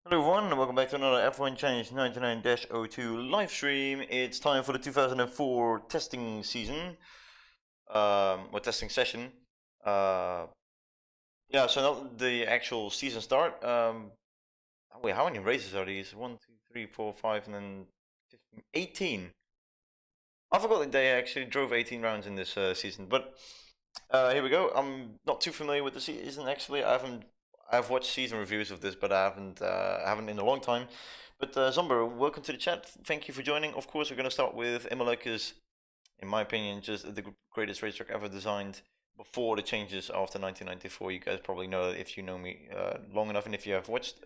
Hello everyone, and welcome back to another F1 Challenge 99-02 live stream. It's time for the 2004 testing season, or testing session. Yeah, so not the actual season start. Wait, how many races are these? 1, 2, 3, 4, 5, and then 15, 18. I forgot that they actually drove 18 rounds in this season, but here we go. I'm not too familiar with the season actually. I've watched season reviews of this, but I haven't in a long time. But Zomber, welcome to the chat. Thank you for joining. Of course, we're going to start with Imola, because, in my opinion, just the greatest racetrack ever designed before the changes after 1994. You guys probably know that if you know me long enough, and if you have watched.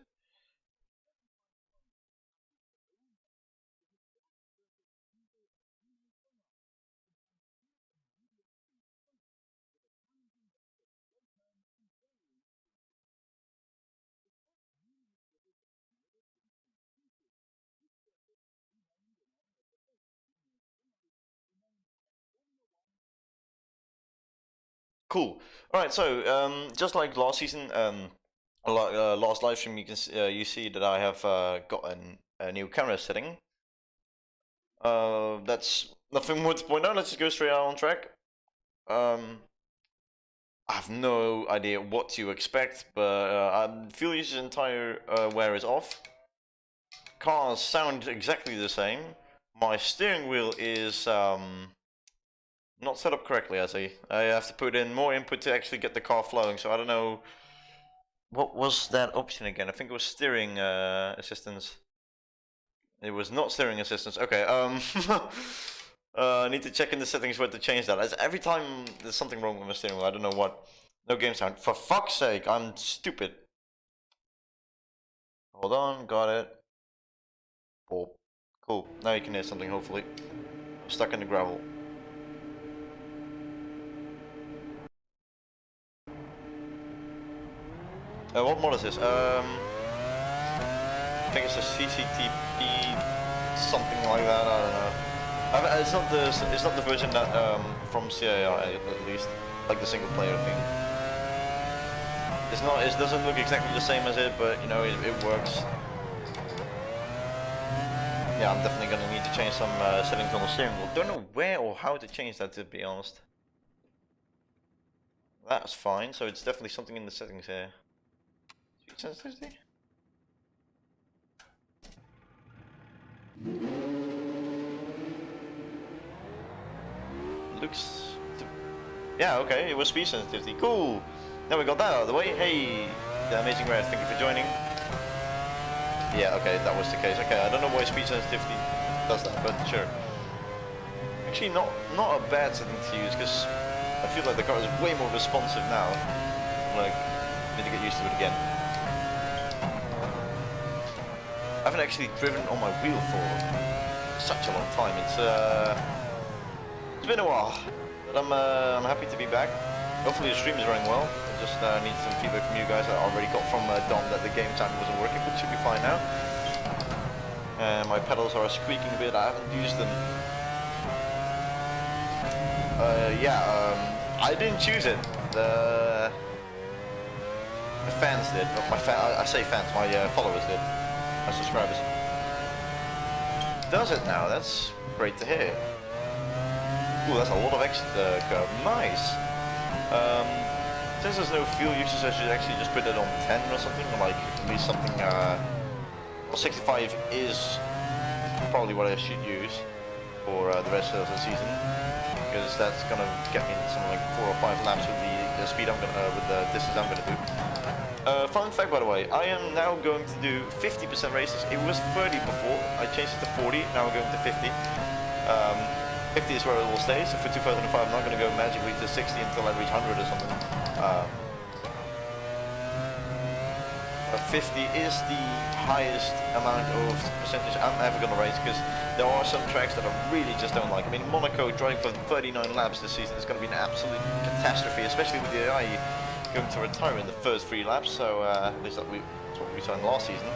Cool. All right. So just like last season, last live stream, you see that I have got a new camera setting. That's nothing more to point out. Let's just go straight out on track. I have no idea what to expect, but fuel usage entire wear is off. Cars sound exactly the same. My steering wheel is not set up correctly, I see. I have to put in more input to actually get the car flowing, so I don't know. What was that option again? I think it was steering assistance. It was not steering assistance. Okay, I need to check in the settings where to change that. As every time there's something wrong with my steering wheel, I don't know what. No game sound. For fuck's sake, I'm stupid. Hold on, got it. Oh, cool. Now you can hear something, hopefully. I'm stuck in the gravel. What mod is this? I think it's a CCTP, something like that. I don't know. It's not the version that from CIR at least, like the single player thing. It's not. It doesn't look exactly the same as it, but you know it works. Yeah, I'm definitely gonna need to change some settings on the steering wheel. Don't know where or how to change that, to be honest. That's fine. So it's definitely something in the settings here. Speed sensitivity. Looks. Yeah, okay. It was speed sensitivity. Cool. Now we got that out of the way. Hey, the Amazing Red, thank you for joining. Yeah, okay, that was the case. Okay, I don't know why speed sensitivity does that, but sure. Actually, not a bad setting to use, because I feel like the car is way more responsive now. Like, need to get used to it again. I haven't actually driven on my wheel for such a long time. It's been a while, but I'm happy to be back. Hopefully the stream is running well. I just need some feedback from you guys. I already got from Dom that the game time wasn't working, but it should be fine now. My pedals are squeaking a bit. I haven't used them. I didn't choose it. The fans did. I say fans. My followers did. My subscribers. Does it now? That's great to hear. Ooh, that's a lot of exit curve. Nice. Since there's no fuel usage, I should actually just put it on 10 or something, or like at least something. Well, 65 is probably what I should use for the rest of the season, because that's gonna get me something like 4 or 5 laps with the speed I'm gonna, with the distance I'm gonna do. Fun fact, by the way, I am now going to do 50% races. It was 30 before. I changed it to 40. Now we're going to 50. 50 is where it will stay, so for 2005 I'm not going to go magically to 60 until I reach 100 or something. 50 is the highest amount of percentage I'm ever going to race, because there are some tracks that I really just don't like. I mean, Monaco driving for 39 laps this season is going to be an absolute catastrophe, especially with the AI going to retire in the first 3 laps, so at least that's what we saw in last season.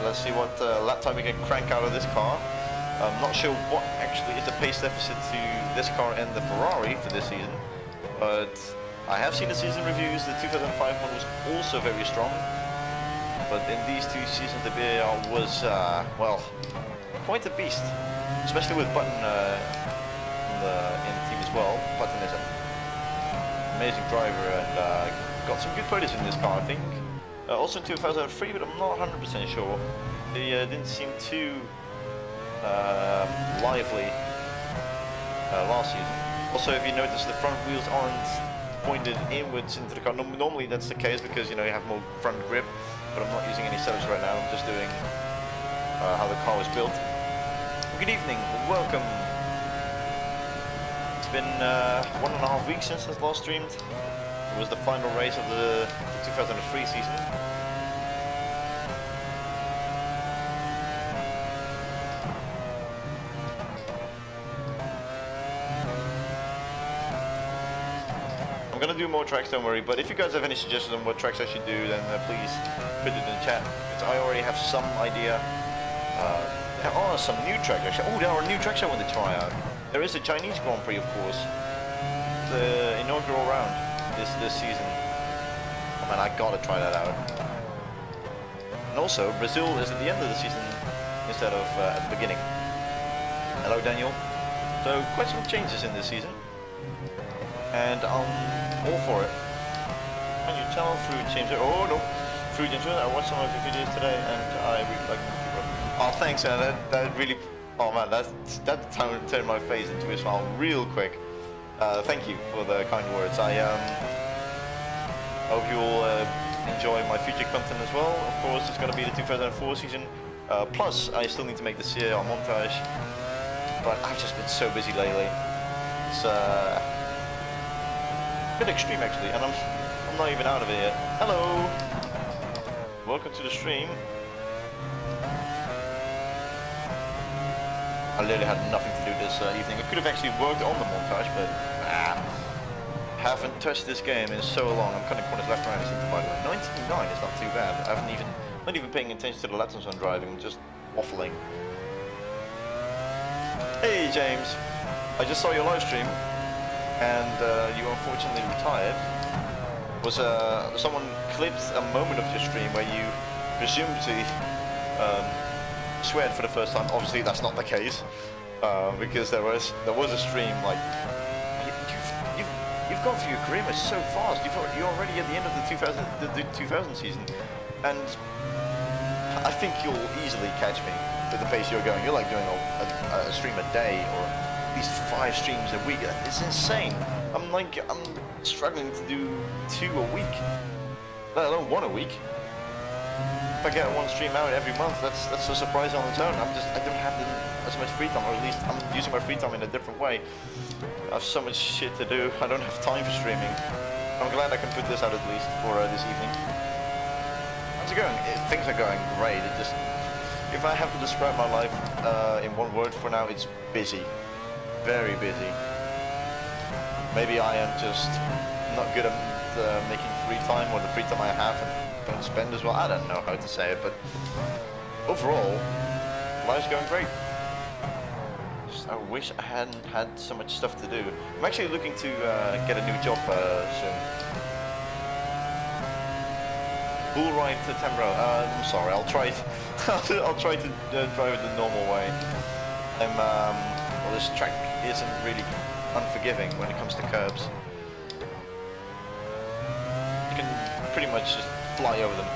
Let's see what lap time we can crank out of this car. I'm not sure what actually is the pace deficit to this car and the Ferrari for this season, but I have seen the season reviews. The 2005 one was also very strong, but in these two seasons the BAR was, well, quite a beast, especially with Button in the team as well. Button is an amazing driver and got some good podiums in this car, I think. Also in 2003, but I'm not 100% sure. They didn't seem too lively last season. Also, if you notice, the front wheels aren't pointed inwards into the car. Normally that's the case because, you know, you have more front grip, but I'm not using any setups right now. I'm just doing how the car was built. Good evening, welcome. It's been 1.5 weeks since I last streamed. It was the final race of the 2003 season. I'm gonna do more tracks, don't worry, but if you guys have any suggestions on what tracks I should do, then please put it in the chat. I already have some idea. There are some new tracks actually. Oh, there are new tracks I want to try out. There is a Chinese Grand Prix, of course. The inaugural round this season. Oh man, I gotta try that out. And also, Brazil is at the end of the season instead of at the beginning. Hello, Daniel. So, quite some changes in this season. And I'm all for it. Can you tell through James? Oh no, through James. I watched some of your videos today, and I really like them. Oh, thanks, man. That really. Oh man, that turned my face into a smile real quick. Thank you for the kind words. I hope you will enjoy my future content as well. Of course, it's going to be the 2004 season. Plus, I still need to make the CR montage, but I've just been so busy lately. It's a bit extreme actually, and I'm not even out of it yet. Hello, welcome to the stream. I literally had nothing to do this evening. I could have actually worked on the montage, but haven't touched this game in so long. I'm cutting corners left, right, and center, by the way. 99 is not too bad. I haven't not even paying attention to the lessons I'm driving. I'm just waffling. Hey James, I just saw your live stream, and you unfortunately retired. Was someone clipped a moment of your stream where you presumably sweared for the first time? Obviously that's not the case, because there was a stream like you've gone through your career so fast. You're already at the end of the 2000 season, and I think you'll easily catch me with the pace you're going. You're like doing a stream a day, or at least 5 streams a week. It's insane. I'm struggling to do 2 a week, let alone 1 a week. If I get 1 stream out every month, that's a surprise on its own. I don't have as much free time, or at least I'm using my free time in a different way. I have so much shit to do. I don't have time for streaming. I'm glad I can put this out at least for this evening. How's it going? Things are going great. It just, if I have to describe my life in 1 word for now, it's busy. Very busy. Maybe I am just not good at making free time, or the free time I have and don't spend as well. I don't know how to say it, but overall, life's going great. Just, I wish I hadn't had so much stuff to do. I'm actually looking to get a new job soon. Bull ride to Tembro. I'm sorry. I'll try. I'll try to drive it the normal way. Well, this track isn't really unforgiving when it comes to curbs. You can pretty much just fly over them.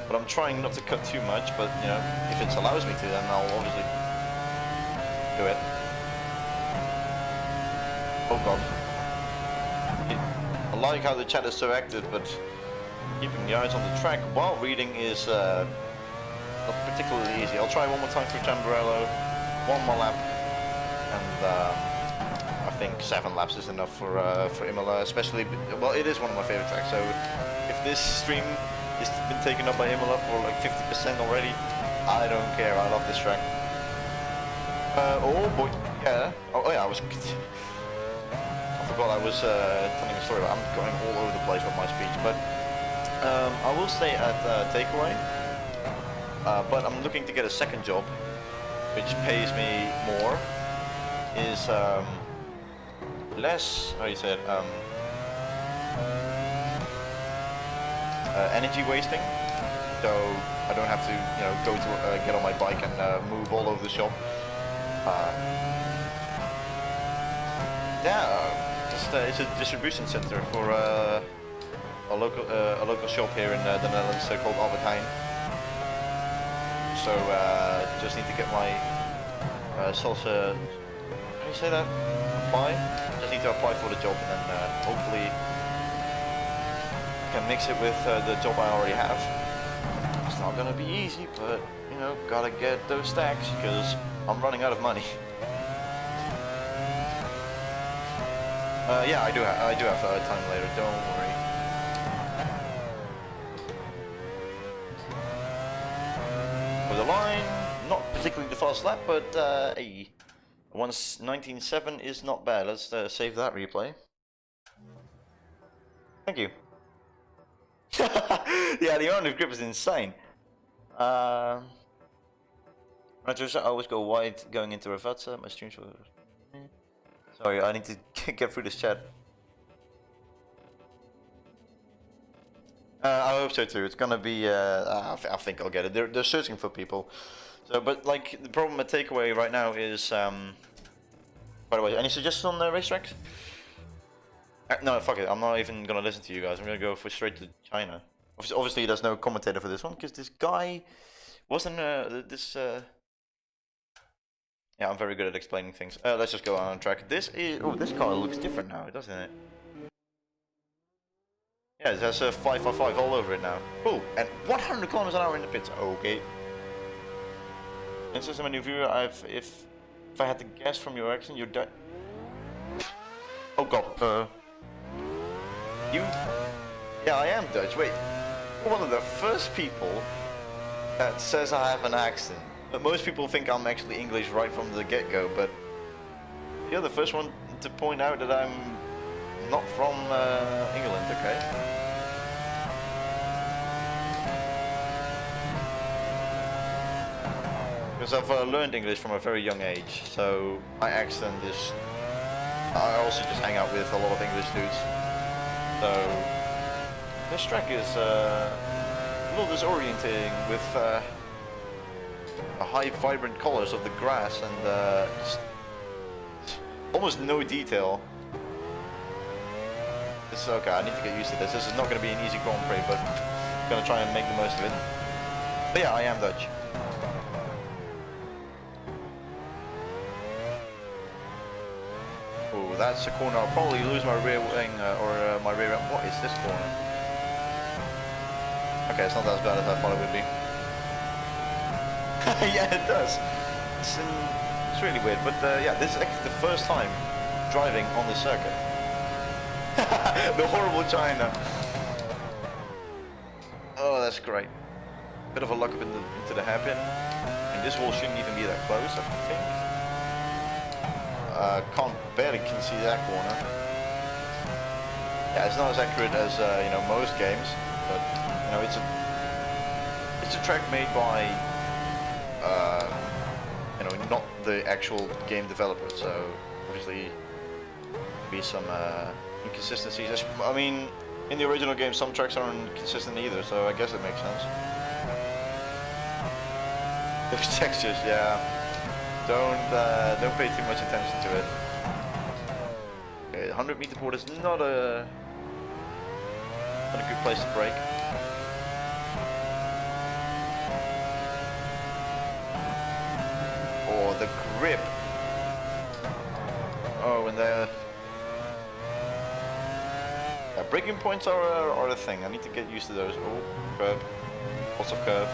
But I'm trying not to cut too much, but you know, if it allows me to, then I'll obviously do it. Oh god. I like how the chat is so active, but keeping the eyes on the track while reading is not particularly easy. I'll try one more time for Tamburello, 1 more lap, and I think 7 laps is enough for Imola, especially, well, it is one of my favorite tracks, so if this stream has been taken up by Imola for like 50% already, I don't care. I love this track. Oh boy, yeah. Oh yeah, I forgot I was telling a story, but I'm going all over the place with my speech, but I will stay at Takeaway. But I'm looking to get a second job, which pays me more, is less, how you say it, energy wasting. So I don't have to, you know, go to get on my bike and move all over the shop. It's a distribution center for a local shop here in the Netherlands called Albert Heijn. So just need to get my salsa. How do you say that? Apply. Just need to apply for the job, and then hopefully can mix it with the job I already have. It's not gonna be easy, but you know, gotta get those stacks because I'm running out of money. Yeah, I do have time later. Don't worry. For the line, not particularly the fast lap, but hey, 1:19.7 is not bad. Let's save that replay. Thank you. Yeah, the amount of grip is insane. I always go wide going into Ravatsa. My streams were... Sorry, I need to get through this chat. I hope so too. It's gonna be. I think I'll get it. They're searching for people. So, but like the problem, a takeaway right now is. By the way, any suggestions on the racetracks? No, fuck it. I'm not even gonna listen to you guys. I'm gonna go straight to China. Obviously, there's no commentator for this one because this guy wasn't this. Yeah, I'm very good at explaining things. Let's just go on track. This car looks different now, doesn't it? Yeah, it has a 555 all over it now. Cool. And 100 kilometers an hour in the pits. Okay. And so, my new viewer, if I had to guess from your accent, you're Dutch. Oh god. You? Yeah, I am Dutch. Wait. You're one of the first people that says I have an accent. But most people think I'm actually English right from the get-go, but you're the first one to point out that I'm not from England, okay? Because I've learned English from a very young age, so my accent is... I also just hang out with a lot of English dudes. So this track is a little disorienting with the high vibrant colors of the grass and almost no detail. This is okay, I need to get used to this. This is not going to be an easy Grand Prix, but I'm going to try and make the most of it. But yeah, I am Dutch. Oh, that's a corner. I'll probably lose my rear wing or my rear end. What is this corner? Okay, it's not as bad as I thought it would be. Yeah, it does. It's really weird, but yeah, this is actually the first time driving on this circuit. The horrible China. Oh, that's great. Bit of a luck up into the hairpin. And this wall shouldn't even be that close, I think. Barely can see that corner. Yeah, it's not as accurate as you know, most games, but you know, it's a track made by you know, not the actual game developer, so obviously be some inconsistencies. I mean, in the original game some tracks aren't consistent either, so I guess it makes sense. Those textures, yeah. Don't pay too much attention to it. Okay, 100-meter board is not a good place to brake. Oh, the grip. Oh, and the braking points are a thing. I need to get used to those. Oh, curb. Lots of curb.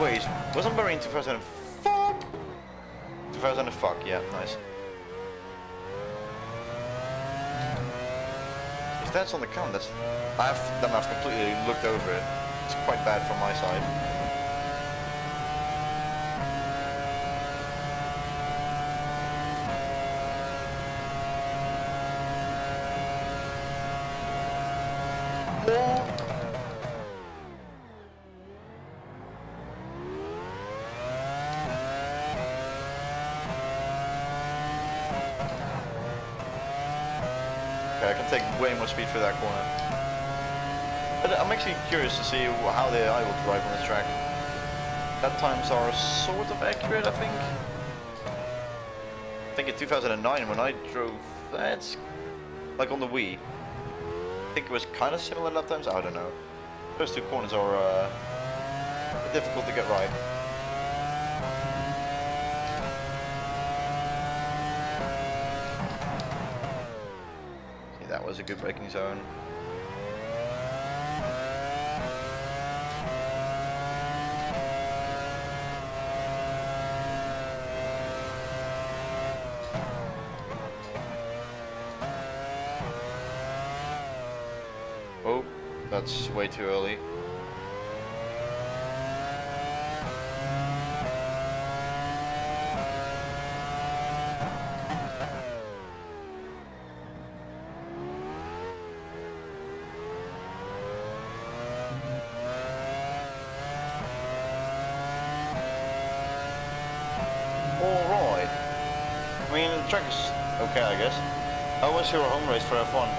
Wait, wasn't Bahrain 2004? 2004, yeah, nice. If that's on the count, that's... I've completely looked over it. It's quite bad from my side. and take way more speed for that corner. But I'm actually curious to see how I will drive on this track. Lap times are sort of accurate, I think. I think in 2009 when I drove, that's like on the Wii. I think it was kind of similar lap times. I don't know. Those two corners are difficult to get right. See, that was a good braking zone. Oh, that's way too early. Alright. I mean, the track is okay, I guess. How was your home race for F1?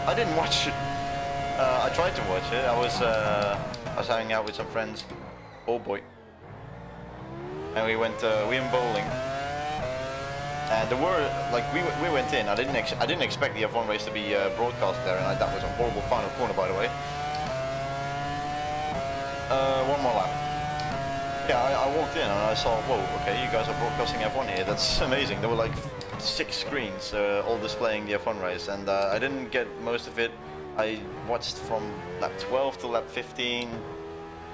I didn't watch it. I tried to watch it. I was hanging out with some friends. Oh boy. And we went bowling. And there were like we went in. I didn't expect the F1 race to be broadcast there, and that was a horrible final corner, by the way. One more lap. Yeah, I walked in and I saw, whoa, okay, you guys are broadcasting F1 here. That's amazing. There were like 6 screens, all displaying the F1 race, and I didn't get most of it. I watched from lap 12 to lap 15. Then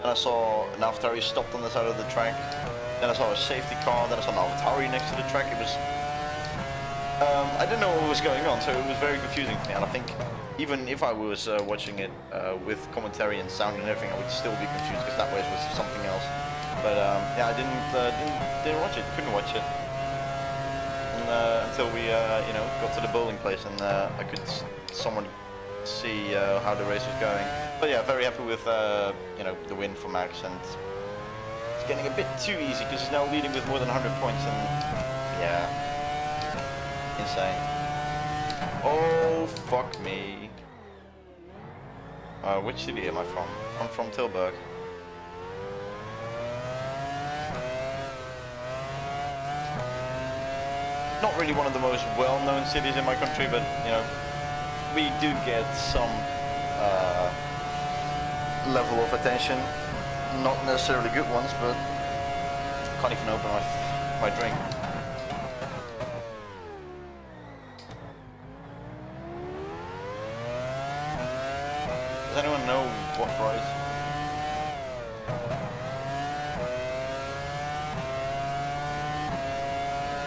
I saw an AlphaTauri stopped on the side of the track. Then I saw a safety car. Then I saw an AlphaTauri next to the track. It was, I didn't know what was going on, so it was very confusing for me. And I think even if I was watching it with commentary and sound and everything, I would still be confused because that race was something else. But yeah, I didn't watch it. Couldn't watch it until we you know, got to the bowling place and I could somewhat see how the race was going. But yeah, very happy with you know, the win for Max, and it's getting a bit too easy because he's now leading with more than 100 points, and yeah, insane. Oh fuck me. Which city am I from? I'm from Tilburg. Not really one of the most well-known cities in my country, but you know, we do get some level of attention. Not necessarily good ones, but can't even open my drink. Does anyone know what fries?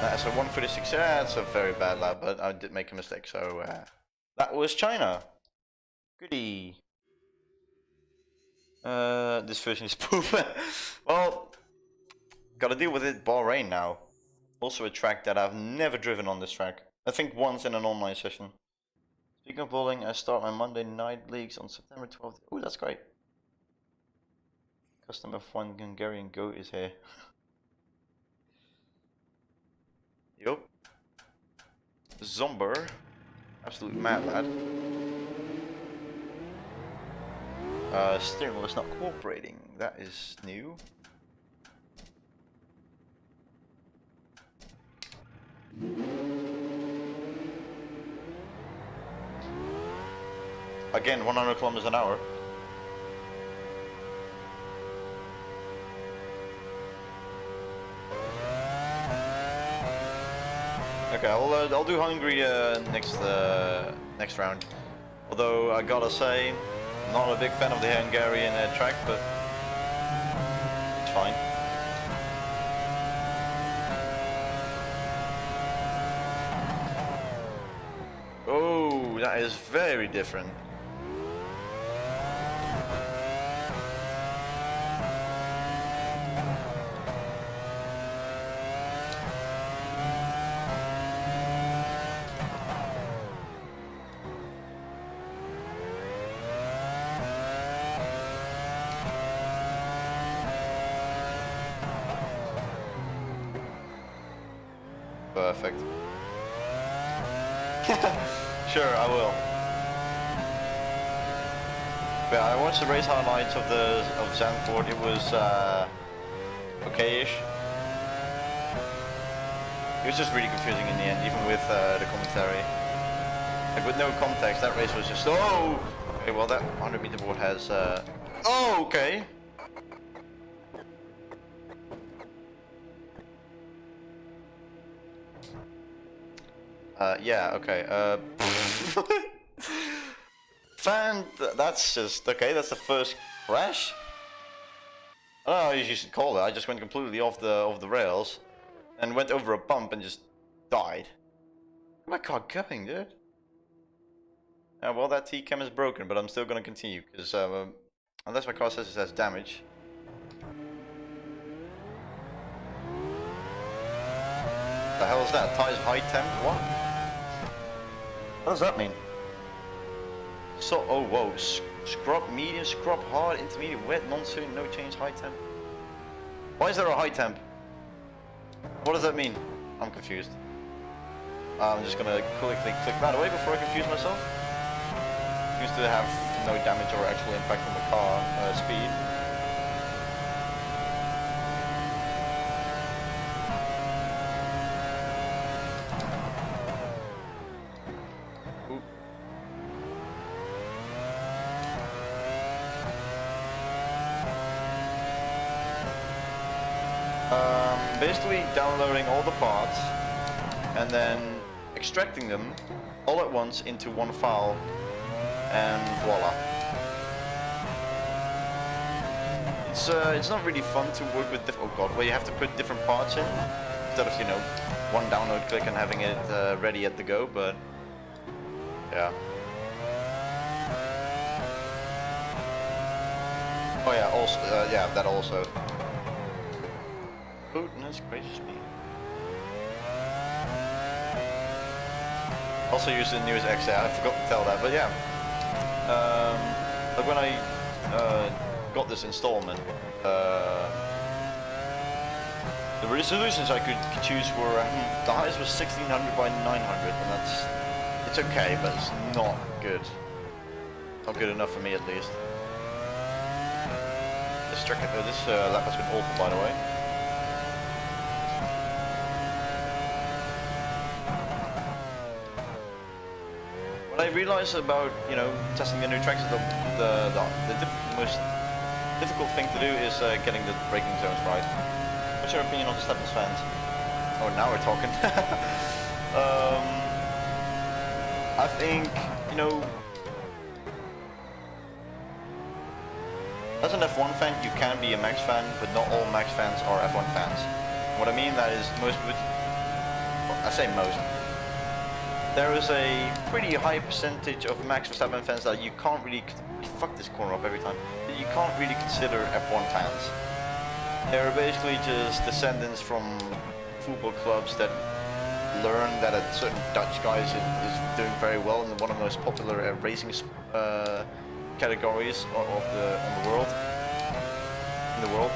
That's a 136. Yeah, that's a very bad lap, but I did make a mistake, so that was China. Goody. This version is poop. Well, gotta deal with it. Bahrain now. Also a track that I've never driven on this track. I think once in an online session. Speaking of bowling, I start my Monday night leagues on September 12th. Oh, that's great. Custom F1 Hungarian Goat is here. Yup. Zomber. Absolute mad lad. Steering wheel is not cooperating. That is new. Again, 100 kilometers an hour. Okay, I'll do Hungary next round. Although I gotta say, I'm not a big fan of the Hungarian track, but it's fine. Oh, that is very different. Perfect. Sure, I will. Yeah, I watched the race highlights of Zandvoort. It was okay-ish. It was just really confusing in the end, even with the commentary. Like with no context, that race was just oh. Okay, well that 100-meter board has. Oh, okay. Yeah, okay. That's just okay. That's the first crash. I don't know how you should call it. I just went completely off the rails, and went over a bump and just died. Where's my car going, dude? Well, that T-cam is broken, but I'm still gonna continue because unless my car says it has damage. The hell is that? Tires high temp? What? What does that mean? So, oh whoa, scrub medium, scrub hard, intermediate, wet, non-suit, no change, high temp. Why is there a high temp? What does that mean? I'm confused. I'm just gonna quickly click that away before I confuse myself. Seems to have no damage or actual impact on the car speed. Basically downloading all the parts and then extracting them all at once into one file, and voila. It's not really fun to work with oh god, where you have to put different parts in instead of, you know, one download click and having it ready at the go, but yeah. Oh yeah, also yeah, that also. Goodness gracious me. Also use the newest XA, I forgot to tell that, but yeah. But when I got this installment, the resolutions I could choose were, the highest was 1600 by 900, and it's okay, but it's not good. Not good enough for me at least. This lap has been awful, by the way. What I realized about, you know, testing the new tracks is the most difficult thing to do is getting the braking zones right. What's your opinion on the Steppens fans? Oh, now we're talking. I think, you know, as an F1 fan, you can be a Max fan, but not all Max fans are F1 fans. What I mean that is most, I say most. There is a pretty high percentage of Max Verstappen fans that you can't really, fuck this corner up every time, that you can't really consider F1 fans. They're basically just descendants from football clubs that learn that a certain Dutch guy is doing very well in one of the most popular racing categories of the world. In the world.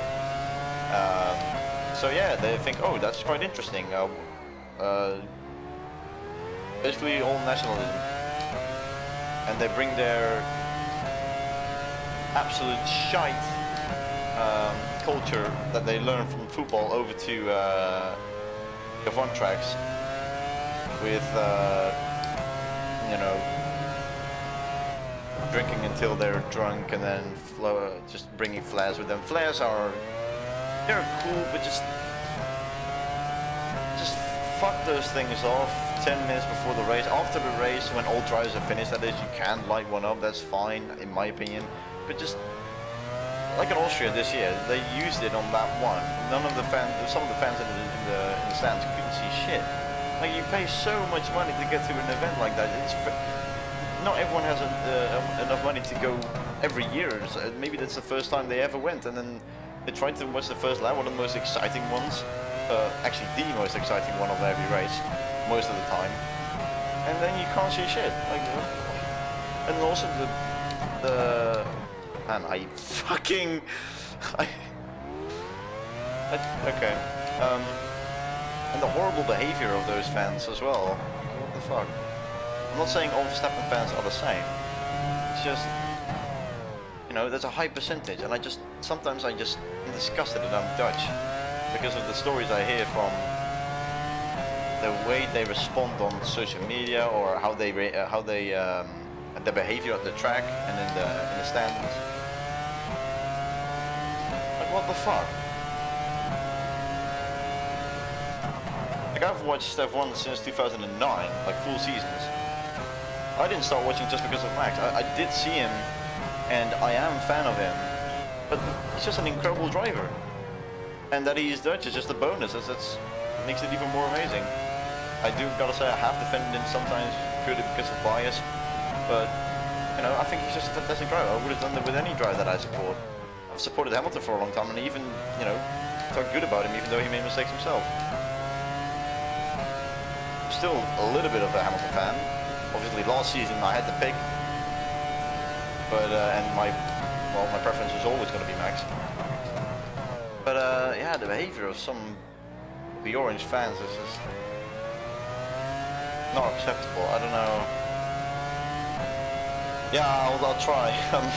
So yeah, they think, oh, that's quite interesting. Basically all nationalism, and they bring their absolute shite culture that they learn from football over to F1 tracks with you know, drinking until they're drunk and then just bringing flares with them. Flares they're cool, but just fuck those things off 10 minutes before the race. After the race, when all drivers are finished, that is, you can light one up, that's fine, in my opinion. But just, like in Austria this year, they used it on that one. Some of the fans in the stands couldn't see shit. Like, you pay so much money to get to an event like that. Not everyone has enough money to go every year. So maybe that's the first time they ever went, and then they tried to watch the first lap, one of the most exciting ones. Actually the most exciting one of every race, most of the time, and then you can't see shit. Like, and also the man, okay, and the horrible behavior of those fans as well. What the fuck? I'm not saying all Verstappen fans are the same. It's just, you know, there's a high percentage, and sometimes I'm disgusted that I'm Dutch because of the stories I hear from the way they respond on social media, or how they their behavior at the track and in the stands. Like, what the fuck? Like, I've watched F1 since 2009, like full seasons. I didn't start watching just because of Max. I did see him, and I am a fan of him, but he's just an incredible driver. And that he's Dutch is just a bonus. That's makes it even more amazing. I do gotta say, I have defended him sometimes purely because of bias, but you know, I think he's just a fantastic driver. I would have done that with any driver that I support. I've supported Hamilton for a long time, and even, you know, talk good about him, even though he made mistakes himself. I'm still a little bit of a Hamilton fan. Obviously, last season I had to pick, but and my preference was always going to be Max. But yeah, the behavior of some of the orange fans is just not acceptable. I don't know. Yeah, I'll try. I'm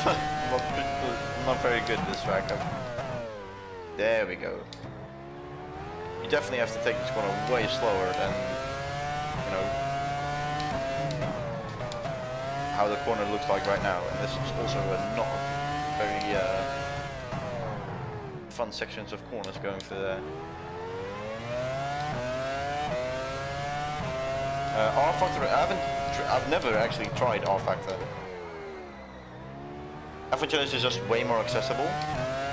not very good at this track. There we go. You definitely have to take this corner way slower than, you know, how the corner looks like right now. And this is also a not very fun sections of corners going through there. R Factor, I've never actually tried R Factor. F1 Challenge is just way more accessible.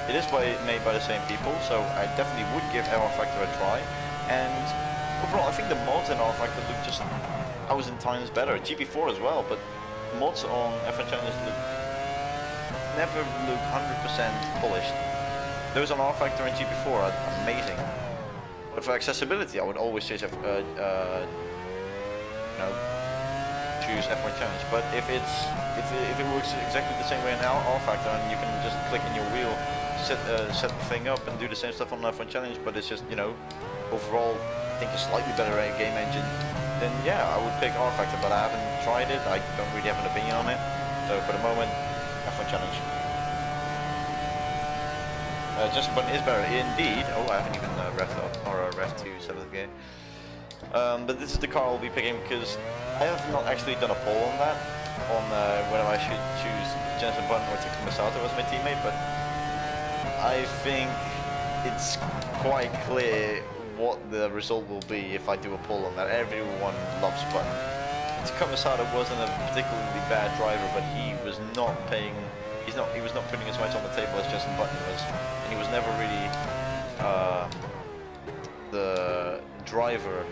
It is made by the same people, so I definitely would give R Factor a try. And overall, I think the mods in R Factor look just 1,000 times better. GP4 as well, but mods on F1 Challenge never look 100% polished. Those on R Factor and GP4 are amazing. But for accessibility, I would always choose choose F1 Challenge. But if it works exactly the same way in R Factor, and you can just click in your wheel, set the thing up and do the same stuff on F1 Challenge, but it's just, you know, overall I think a slightly better game engine, then yeah, I would pick R Factor. But I haven't tried it. I don't really have an opinion on it. So for the moment, F1 Challenge. Just button is better indeed. Oh, I haven't even revved up or revved to 7th gear. But this is the car I'll be picking because I have not actually done a poll on that, on whether I should choose Jensen Button or Takuma Sato as my teammate, but I think it's quite clear what the result will be if I do a poll on that. Everyone loves Button. Takuma Sato wasn't a particularly bad driver, but he was not putting as much on the table as Jensen Button was, and he was never really the driver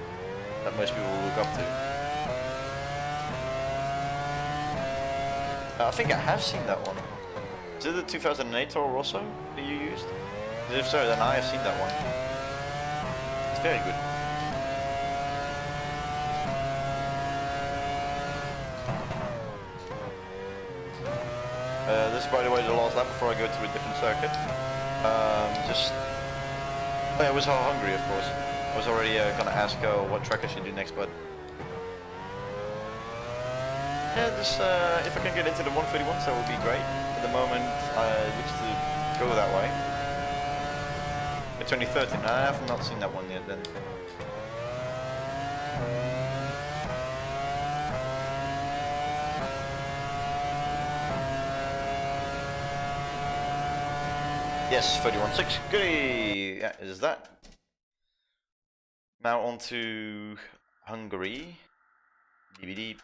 that most people look up to. I think I have seen that one. Is it the 2008 Toro Rosso that you used? If so, then I have seen that one. It's very good. This is, by the way, the last lap before I go to a different circuit. Oh yeah, it was Hungary, of course. I was already gonna ask what track I should do next, but yeah, just if I can get into the 131s, that would be great. At the moment, I wish to go that way. But 2013, I have not seen that one yet. Then. Yes, 31.6. Goody! Yeah, is that. Now on to Hungary. DVD.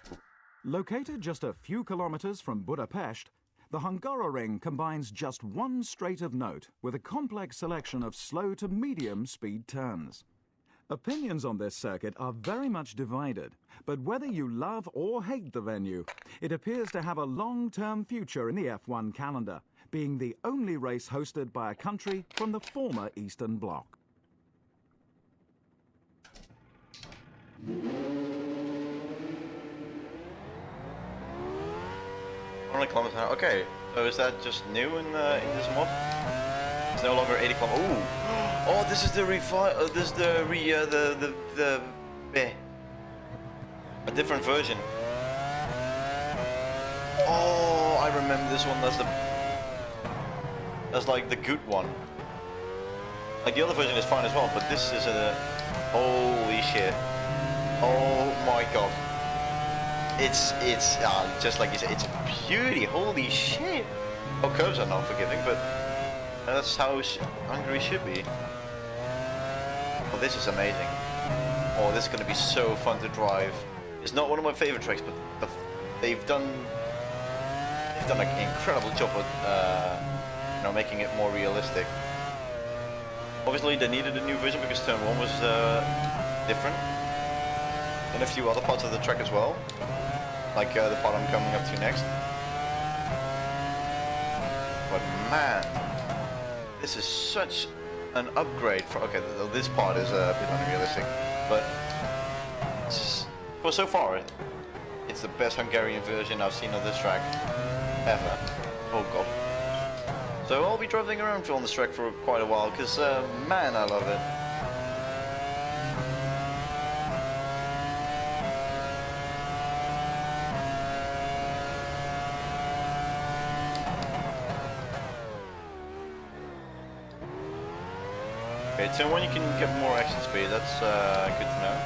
Located just a few kilometers from Budapest, the Hungaroring combines just one straight of note with a complex selection of slow to medium speed turns. Opinions on this circuit are very much divided, but whether you love or hate the venue, it appears to have a long-term future in the F1 calendar, being the only race hosted by a country from the former Eastern Bloc. Only kilometers an hour. Okay, so is that just new in this mod? It's no longer 80 kilometers. Ooh! Oh, this is the a different version. this one as like the good one. Like the other version is fine as well, but this is a holy shit. Oh my god. It's just like you said, it's a beauty. Holy shit. Oh, curves are not forgiving, but that's how Hungary should be. Oh, this is amazing. Oh, this is going to be so fun to drive. It's not one of my favorite tracks, but they've done like an incredible job with you know, making it more realistic. Obviously, they needed a new version because turn 1 was different, and a few other parts of the track as well, like the part I'm coming up to next. But man, this is such an upgrade for. Okay, this part is a bit unrealistic, but for so far, it's the best Hungarian version I've seen of this track ever. Oh god. So I'll be driving around on this track for quite a while, because man, I love it. Okay, so when you can get more action speed, that's good to know.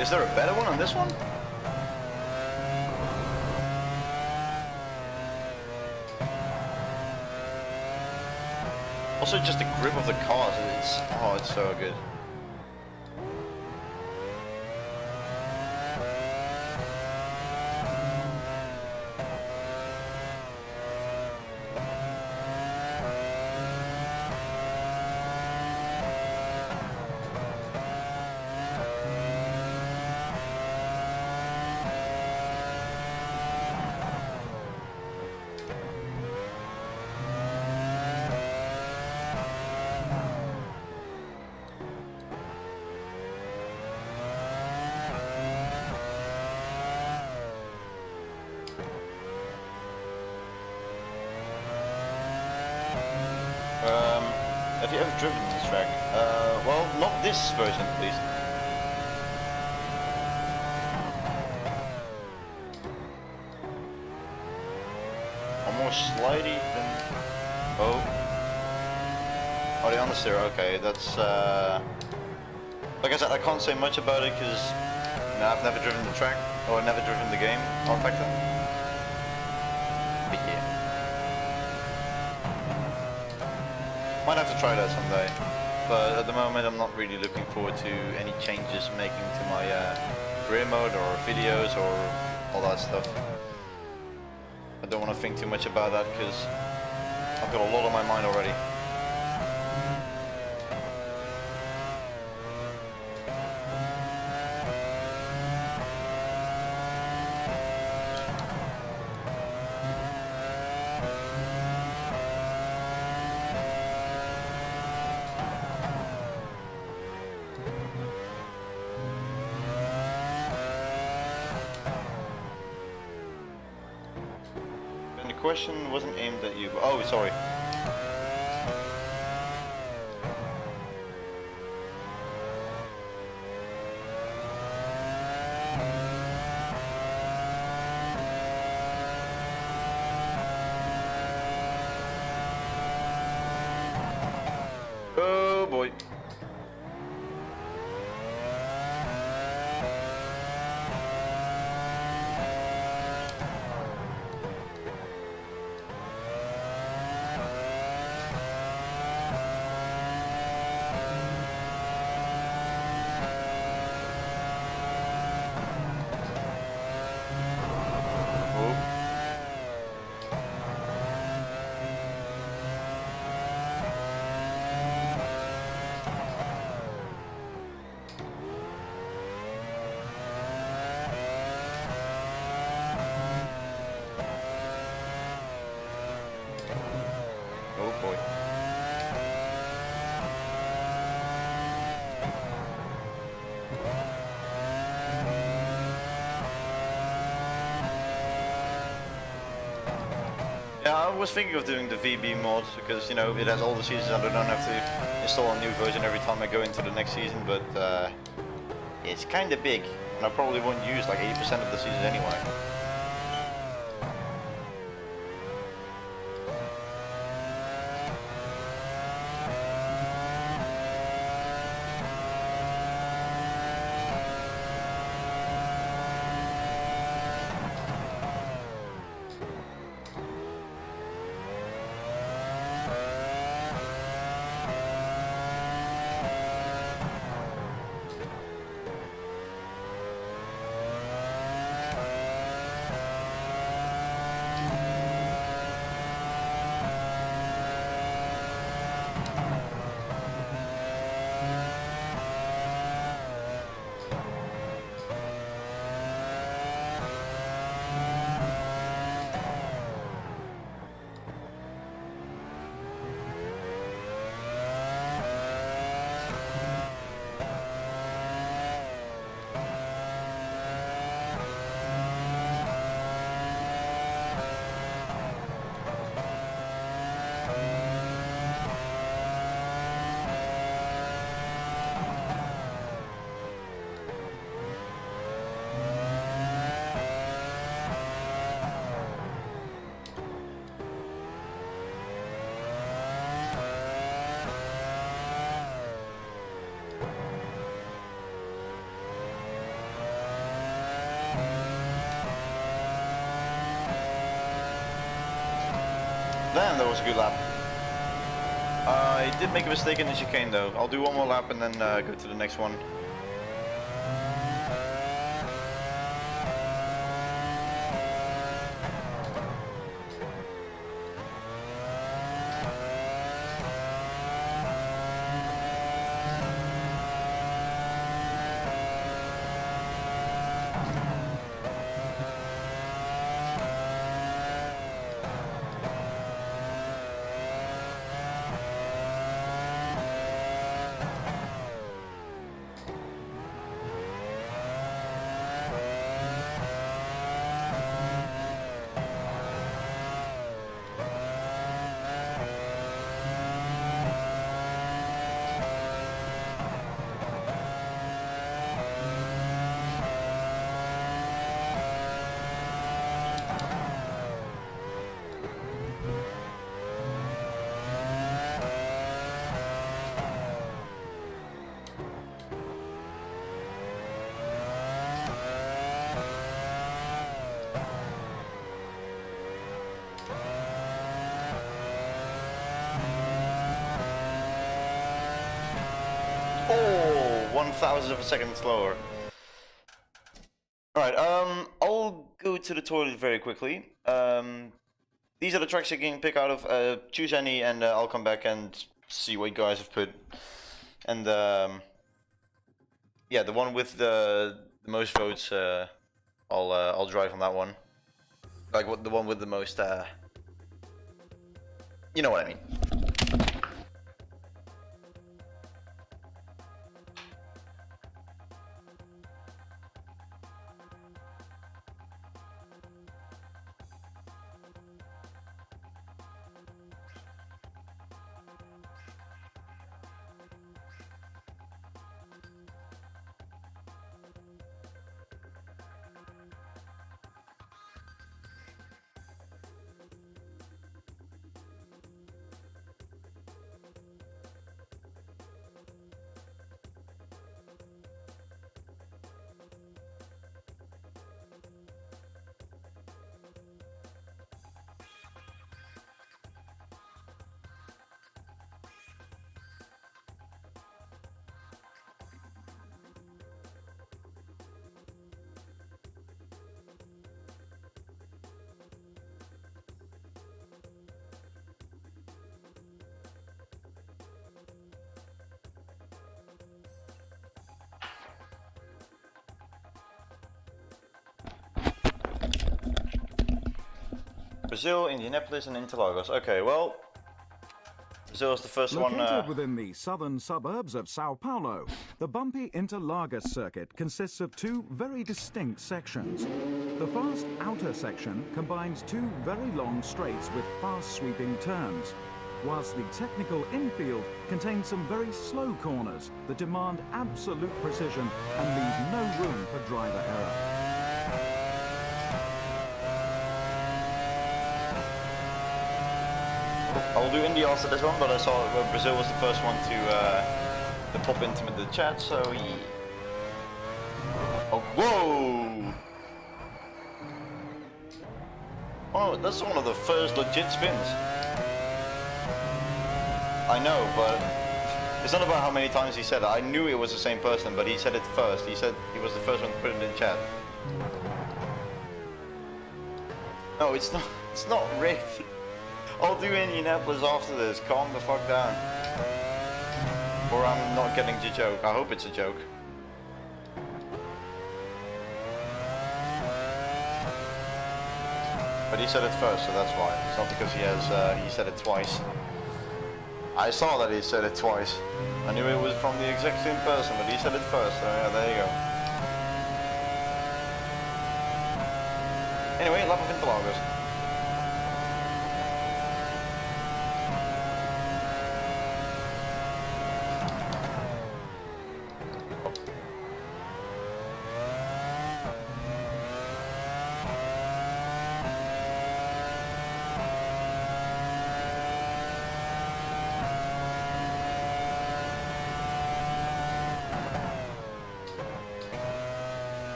Is there a better one on this one? Also, just the grip of the cars, it's so good. Have you ever driven this track? Well, not this version at least. I'm more slidey than... Oh, the understeer, okay, that's... Like I said, I can't say much about it because I've never driven the track, or I've never driven the game, R-Factor. But yeah. Might have to try that someday, but at the moment I'm not really looking forward to any changes making to my career mode or videos or all that stuff. I don't want to think too much about that because I've got a lot on my mind already. The question wasn't aimed at you. Oh, sorry. Oh boy. Oh boy. Yeah, was thinking of doing the VB mod because, you know, it has all the seasons and I don't have to install a new version every time I go into the next season, but it's kind of big and I probably won't use like 80% of the season anyway. Damn, that was a good lap. I did make a mistake in the chicane though. I'll do one more lap and then go to the next one. Oh, 1/1000 of a second slower. Alright, I'll go to the toilet very quickly. These are the tracks you can pick out of. Choose any and I'll come back and see what you guys have put. And yeah, the one with the most votes, I'll drive on that one. Like what the one with the most, you know what I mean. Brazil, Indianapolis and Interlagos. Okay, well, Brazil was the first one. Located within the southern suburbs of Sao Paulo, the bumpy Interlagos circuit consists of two very distinct sections. The fast outer section combines two very long straights with fast sweeping turns, whilst the technical infield contains some very slow corners that demand absolute precision and leave no room for driver error. I'll do India after this one, but I saw Brazil was the first one to pop into the chat, so yeah. Oh, whoa! Oh, that's one of the first legit spins. I know, but it's not about how many times he said it. I knew it was the same person, but he said it first. He said he was the first one to put it in chat. No, it's not. It's not rigged. I'll do Indianapolis after this. Calm the fuck down. Or I'm not getting the joke. I hope it's a joke. But he said it first, so that's why. It's not because he said it twice. I saw that he said it twice. I knew it was from the exact same person, but he said it first. So yeah, there you go. Anyway, lap of Interlagos.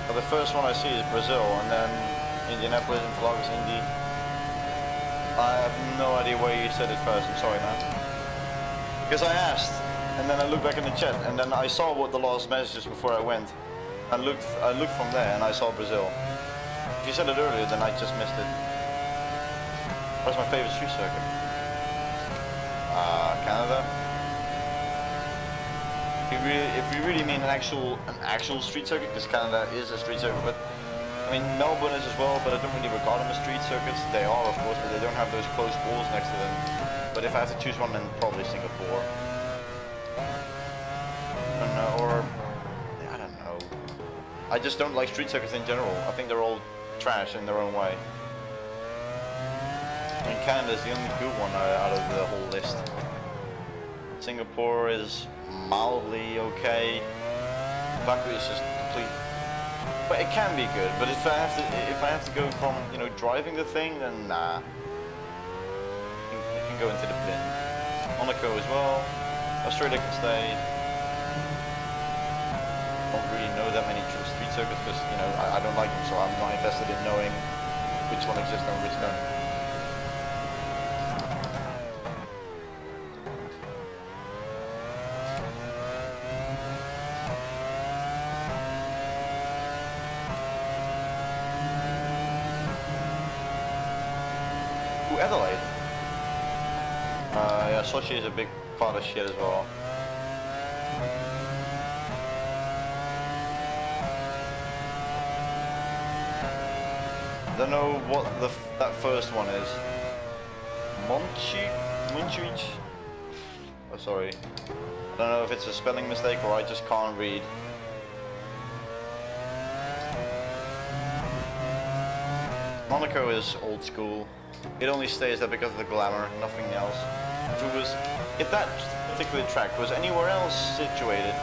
The first one I see is Brazil, and then Indianapolis, Interlagos, Indy. I have no idea where you said it first. I'm sorry, man. Because I asked, and then I looked back in the chat, and then I saw what the last messages before I went. I looked from there, and I saw Brazil. If you said it earlier, then I just missed it. What's my favorite street circuit? Canada. If you really mean an actual street circuit, because Canada is a street circuit, but I mean Melbourne is as well, but I don't really regard them as street circuits. They are, of course, but they don't have those closed walls next to them. But if I have to choose one, then probably Singapore. Or I don't know. I just don't like street circuits in general. I think they're all trash in their own way. I mean, Canada is the only good one out of the whole list. Singapore is mildly okay. Baku is just complete. But it can be good. But if I have to go from driving the thing, then nah. You can go into the bin. Monaco as well. Australia can stay. Don't really know that many street circuits because I don't like them, so I'm not invested in knowing which one exists and which don't. Adelaide. Yeah, Sochi is a big part of shit as well. Don't know what that first one is. Montjuic? Oh, sorry. I don't know if it's a spelling mistake or I just can't read. Monaco is old school. It only stays there because of the glamour, nothing else. If that particular track was anywhere else situated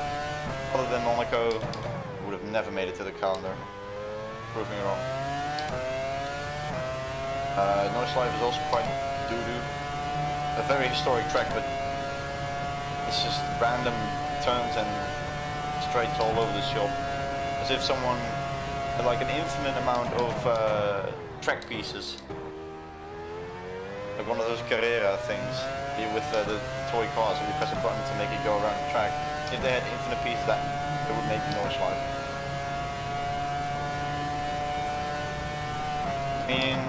other than Monaco, it would have never made it to the calendar. Prove me wrong. Noiselife is also quite doo-doo. A very historic track, but it's just random turns and straights all over the shop, as if someone had like an infinite amount of track pieces, like one of those Carrera things with the toy cars where you press a button to make it go around the track. If they had infinite pieces, that it would make Nordschleife. I mean,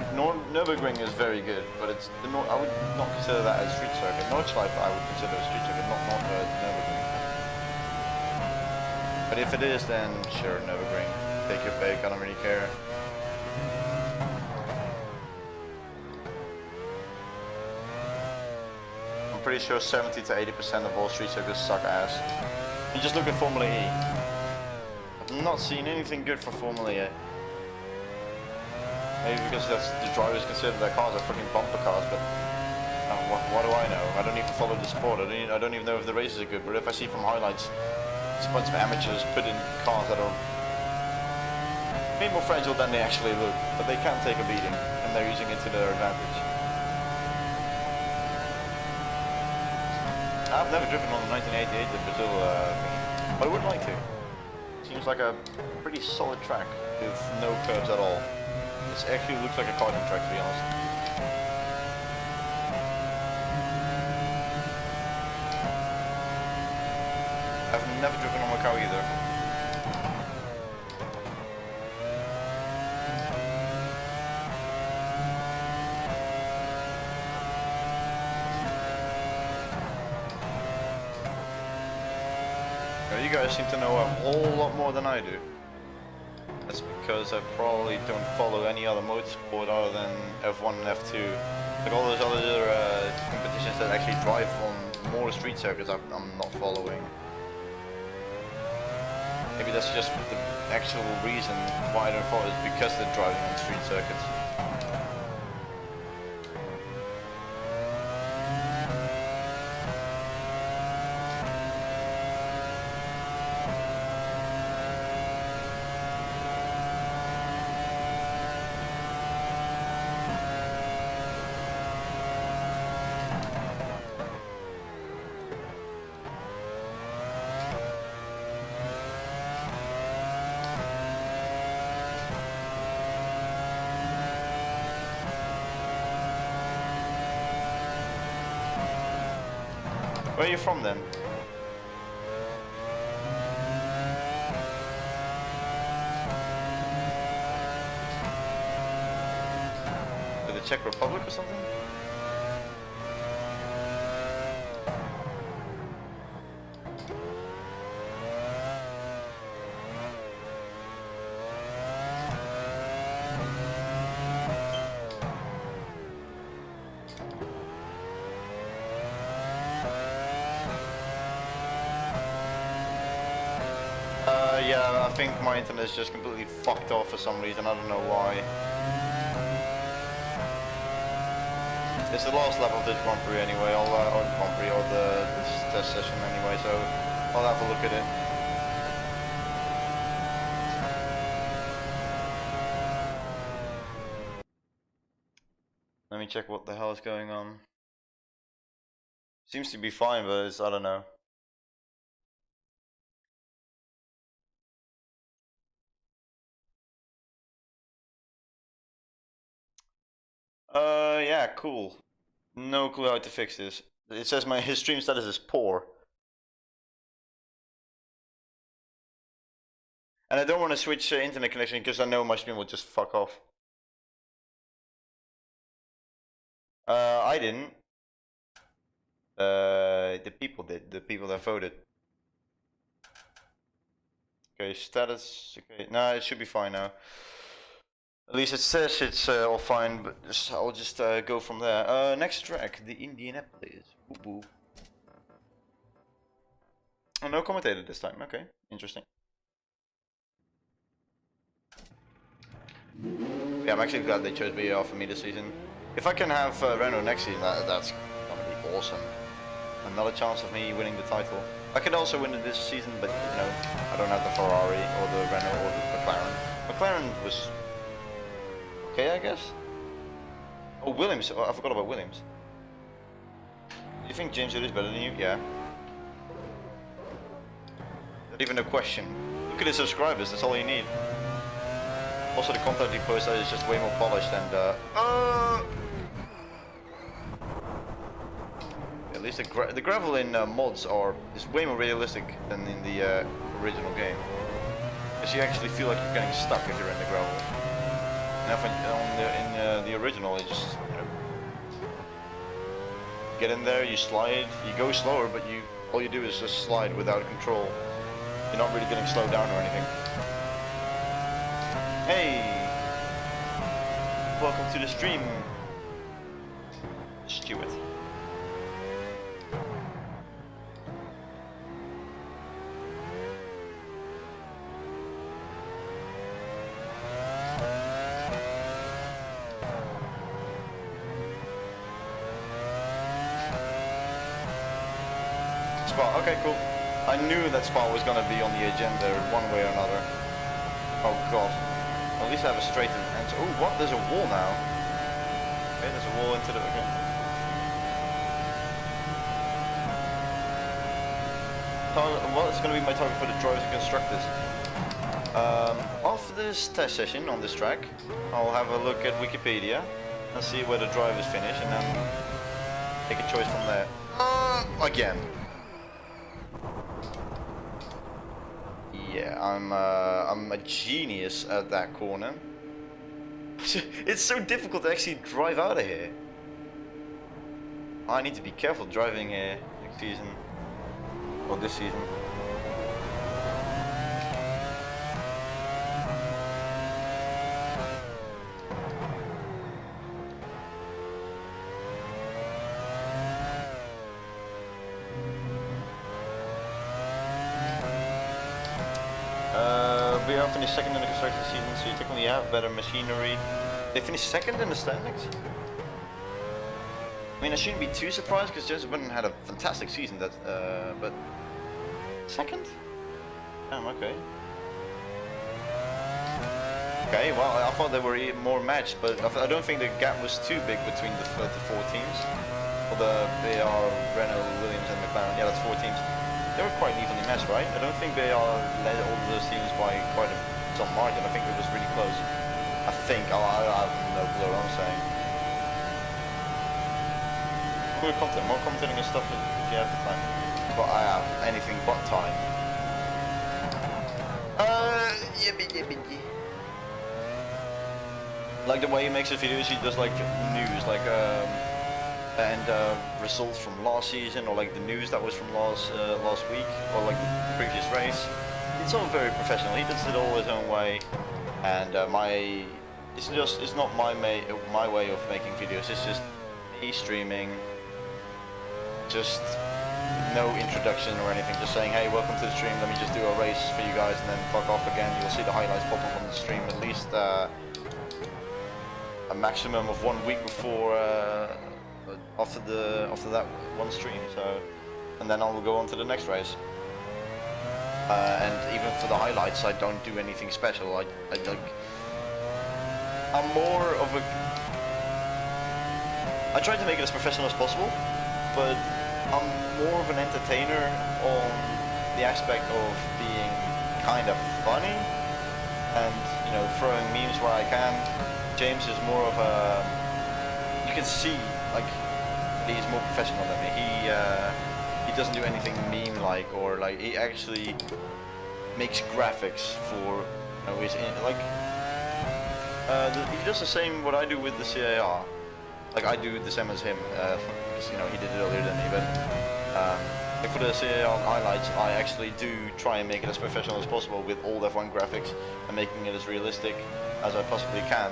Nürburgring is very good, but it's I would not consider that a street circuit. Nordschleife I would consider a street circuit, not Nürburgring. But if it is, then sure, Nürburgring. Take your pick, I don't really care. I'm pretty sure 70 to 80% of all street circuits suck ass. You just look at Formula E. I've not seen anything good for Formula E. Maybe because the drivers consider their cars are fucking bumper cars, but what do I know? I don't even follow the sport. I don't even know if the races are good, but if I see from highlights, it's a bunch of amateurs put in cars that are way more fragile than they actually look, but they can take a beating, and they're using it to their advantage. I've never driven on the 1988 in Brazil thing, but I would like to. Seems like a pretty solid track with no curves at all. It actually looks like a karting track, to be honest. I've never driven on Macau either. You guys seem to know a whole lot more than I do. That's because I probably don't follow any other motorsport other than F1 and F2. Like all those other competitions that actually drive on more street circuits, I'm not following. Maybe that's just the actual reason why I don't follow is because they're driving on street circuits. Where are you from then? The Czech Republic or something? Yeah, I think my internet is just completely fucked off for some reason, I don't know why. It's the last lap of this Grand Prix anyway, or the Grand Prix, or this test session anyway, so I'll have a look at it. Let me check what the hell is going on. Seems to be fine, but it's, I don't know. Yeah, cool. No clue how to fix this. It says his stream status is poor. And I don't want to switch internet connection because I know my stream will just fuck off. I didn't. The people did. The people that voted. Okay, status. Okay, no, it should be fine now. At least it says it's all fine, but I'll just go from there. Next track, the Indianapolis. Ooh. Oh, no commentator this time. Okay, interesting. Yeah, I'm actually glad they chose BAR for me this season. If I can have Renault next season, that's gonna be awesome. Another chance of me winning the title. I could also win it this season, but you know, I don't have the Ferrari or the Renault or the McLaren. McLaren was okay, I guess. Oh, Williams. Oh, I forgot about Williams. Do you think James Hill is better than you? Yeah. Not even a question. Look at the subscribers, that's all you need. Also the content he posts is just way more polished and at least the gravel in mods is way more realistic than in the original game. Because you actually feel like you're getting stuck if you're in the gravel. Now in the original, you just get in there, you slide, you go slower, but all you do is just slide without control. You're not really getting slowed down or anything. Hey! Welcome to the stream, Stuart. Spot, okay, cool. I knew that spot was gonna be on the agenda one way or another. Oh god. At least I have a straight answer. Oh, what? There's a wall now. Okay, there's a wall into the... Okay. What is going to be my target for the drivers and constructors? After this test session on this track, I'll have a look at Wikipedia and see where the drivers finish and then take a choice from there. Again. Yeah, I'm a genius at that corner. It's so difficult to actually drive out of here. I need to be careful driving here next season. Or this season. We are finished second in the construction season, so you technically have better machinery. They finished second in the standings? I mean, I shouldn't be too surprised because Joseph Button had a fantastic season, but second? Okay. Okay, well, I thought they were more matched, but I don't think the gap was too big between the four teams. Or they are Renault, Williams and McLaren. Yeah, that's 4 teams. They were quite evenly matched, right? I don't think they are led all of those teams by quite some margin. I think it was really close. I think. I have no clue what I'm saying. More commentating and stuff if you have the time. But I have anything but time. Yeah. Like the way he makes his videos, he does like news, like and results from last season, or like the news that was from last week, or like the previous race. It's all very professional. He does it all his own way, and it's not my way of making videos. It's just me streaming, just no introduction or anything. Just saying, hey, welcome to the stream. Let me just do a race for you guys, and then fuck off again. You'll see the highlights pop up on the stream at least a maximum of 1 week before. After that one stream, so, and then I'll go on to the next race. And even for the highlights, I don't do anything special. I'm more of a. I try to make it as professional as possible, but I'm more of an entertainer on the aspect of being kind of funny and throwing memes where I can. James is more of a. You can see. Like, he's more professional than me. He doesn't do anything meme-like, or like he actually makes graphics for his he does the same what I do with the CAR. Like I do the same as him because he did it earlier than me. But like for the CAR highlights, I actually do try and make it as professional as possible with all F1 graphics and making it as realistic as I possibly can.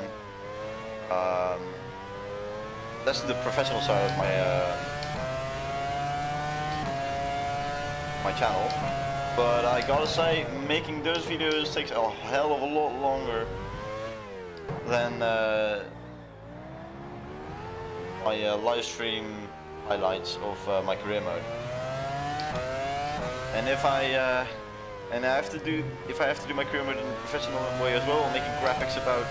That's the professional side of my channel, but I gotta say, making those videos takes a hell of a lot longer than my live stream highlights of my career mode. And if I have to do my career mode in a professional way as well, making graphics about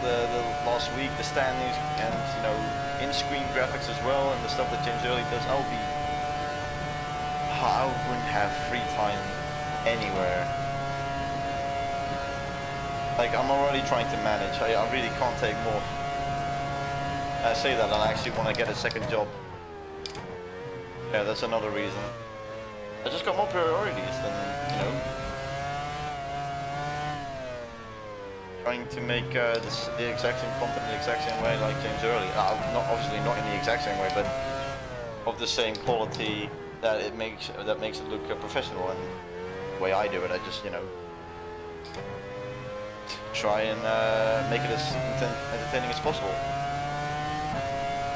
the last week, the standings, and in-screen graphics as well, and the stuff that James Early does, I'll be I wouldn't have free time anywhere. Like, I'm already trying to manage. I really can't take more. I say that and I actually want to get a second job. Yeah, that's another reason. I just got more priorities than, you know, trying to make the exact same content the exact same way like James Early. Not obviously not in the exact same way, but of the same quality that makes it look professional. And the way I do it, I just, you know, try and make it as entertaining as possible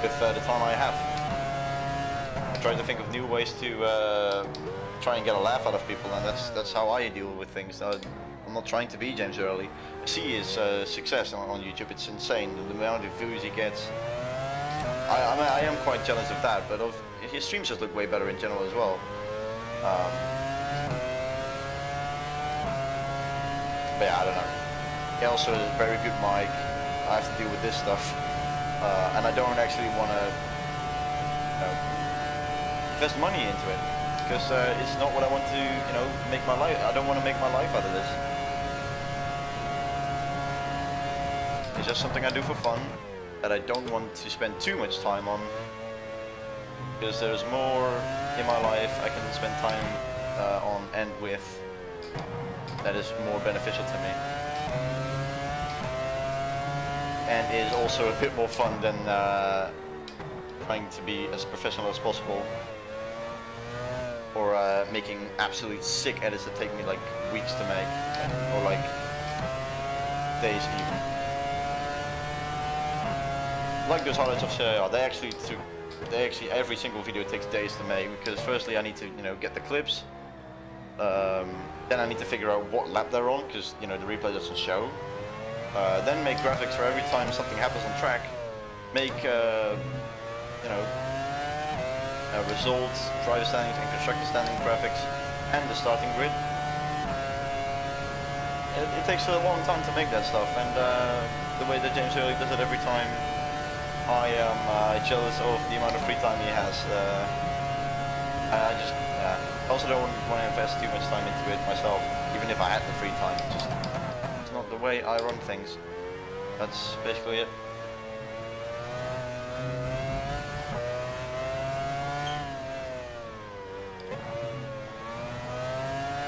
with the time I have. I try to think of new ways to try and get a laugh out of people, and that's how I deal with things. I'm not trying to be James Early. I see his success on YouTube. It's insane, the amount of views he gets. I mean, I am quite jealous of that, but his streams just look way better in general as well. But yeah, I don't know. He also has a very good mic. I have to deal with this stuff, and I don't actually want to, you know, invest money into it because it's not what I want to, you know, make my life. I don't want to make my life out of this. It's just something I do for fun that I don't want to spend too much time on, because there's more in my life I can spend time on and with that is more beneficial to me, and is also a bit more fun than trying to be as professional as possible, or making absolute sick edits that take me like weeks to make, or like days even. Like those highlights of CIR, they actually every single video takes days to make, because firstly I need to, you know, get the clips, then I need to figure out what lap they're on, because, you know, the replay doesn't show. Then make graphics for every time something happens on track. Make, you know, results, driver standings and constructor standing graphics, and the starting grid. It takes a long time to make that stuff, and the way that James Early does it every time, I am jealous of the amount of free time he has. I just, yeah. I also don't want to invest too much time into it myself, even if I had the free time. It's not the way I run things. That's basically it.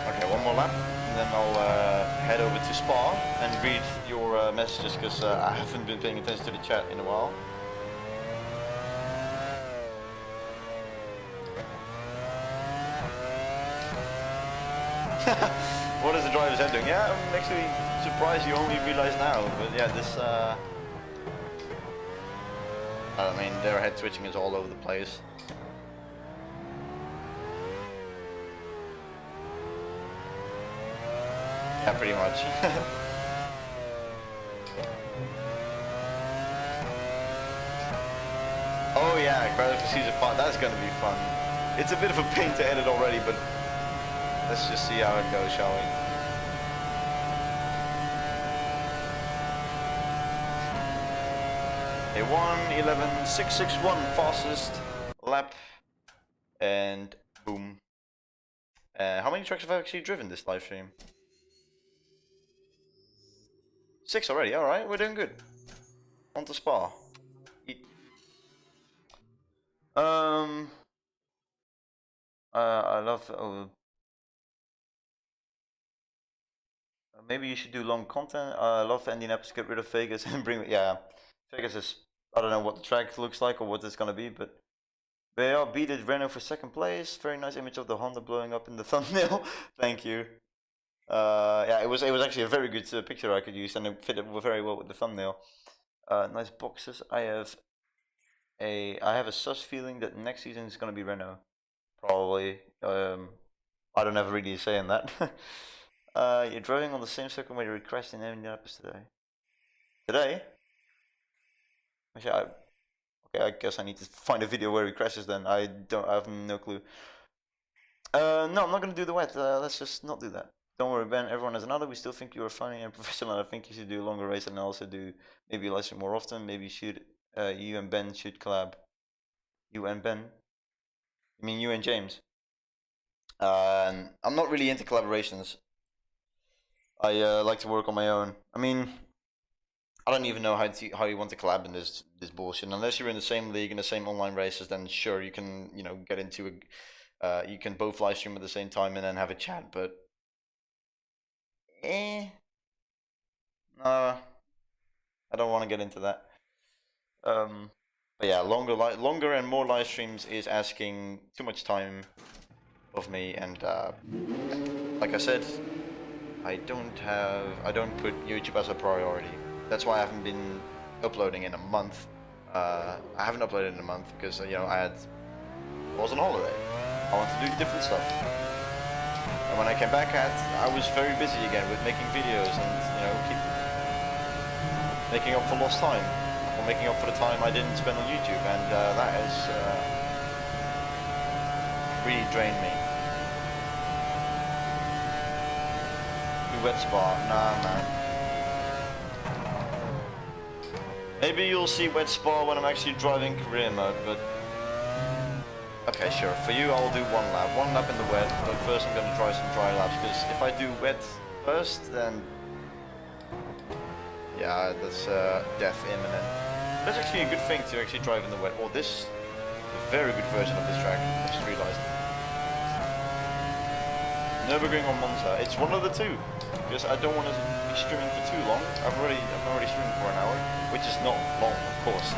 Okay, one more lap, and then I'll head over to Spa and read your messages, because I haven't been paying attention to the chat in a while. What is the driver's head doing? Yeah, I'm actually surprised you only realize now, but yeah, this, I mean, their head twitching is all over the place. Yeah, pretty much. Oh yeah, credit for season 5, that's gonna be fun. It's a bit of a pain to edit already, but let's just see how it goes, shall we? A 1:11.661 fastest lap, and boom. How many tracks have I actually driven this live stream? 6 already. All right, we're doing good. On to Spa. I love. Maybe you should do long content. I love Indianapolis. Get rid of Vegas and bring. Yeah, Vegas is. I don't know what the track looks like or what it's gonna be, but BR beated Renault for second place. Very nice image of the Honda blowing up in the thumbnail. Thank you. Yeah, it was actually a very good picture I could use, and it fit very well with the thumbnail. Nice boxes. I have a sus feeling that next season is gonna be Renault, probably. I don't have really a say in that. You're driving on the same circuit where you crashed in Indianapolis today. Today? Actually, okay, I guess I need to find a video where he crashes then. I have no clue. No, I'm not gonna do the wet. Let's just not do that. Don't worry, Ben. Everyone has another. We still think you are funny and professional. I think you should do a longer race and also do maybe live stream more often. Maybe you and Ben should collab. You and Ben? I mean, you and James. I'm not really into collaborations. I like to work on my own. I mean, I don't even know how you want to collab in this bullshit. Unless you're in the same league in the same online races, then sure you can get into a you can both live stream at the same time and then have a chat. But no, I don't want to get into that. But yeah, longer and more live streams is asking too much time of me, and like I said, I don't put YouTube as a priority. That's why I haven't been uploading in a month. I haven't uploaded in a month because I was on holiday. I wanted to do different stuff. And when I came back, I was very busy again with making videos and keep making up for lost time, or making up for the time I didn't spend on YouTube, and that has really drained me. Wet Spa, nah man. Maybe you'll see Wet Spa when I'm actually driving career mode, but okay, sure. For you, I'll do one lap in the wet. But first, I'm gonna try some dry laps, because if I do wet first, then yeah, that's death imminent. That's actually a good thing to actually drive in the wet. Well, this is a very good version of this track. I just realized. Nürburgring or Monza. It's one of the two, because I don't want to be streaming for too long. I'm already streaming for an hour, which is not long, of course.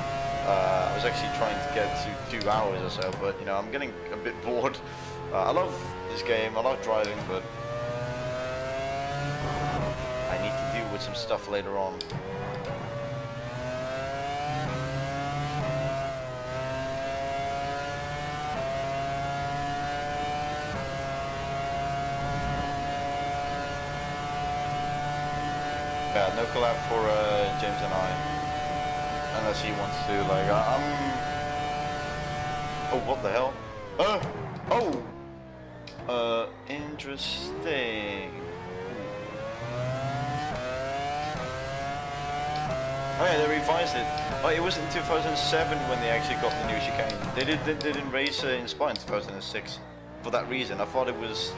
I was actually trying to get to 2 hours or so, but I'm getting a bit bored. I love this game, I love driving, but I need to deal with some stuff later on. Yeah, no collab for James and I, unless he wants to. Like, oh, what the hell? Interesting. Oh yeah, they revised it. Oh, it was in 2007 when they actually got the new chicane. They didn't race in Spa in 2006 for that reason. I thought it was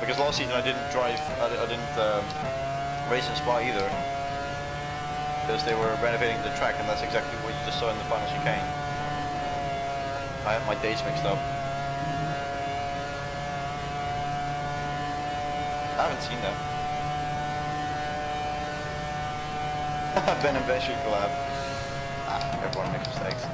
because last season I didn't drive. I didn't race in Spa either, because they were renovating the track, and that's exactly what you just saw in the final chicane. I had my dates mixed up. I haven't seen them. Ben and Ben should collab. Everyone makes mistakes.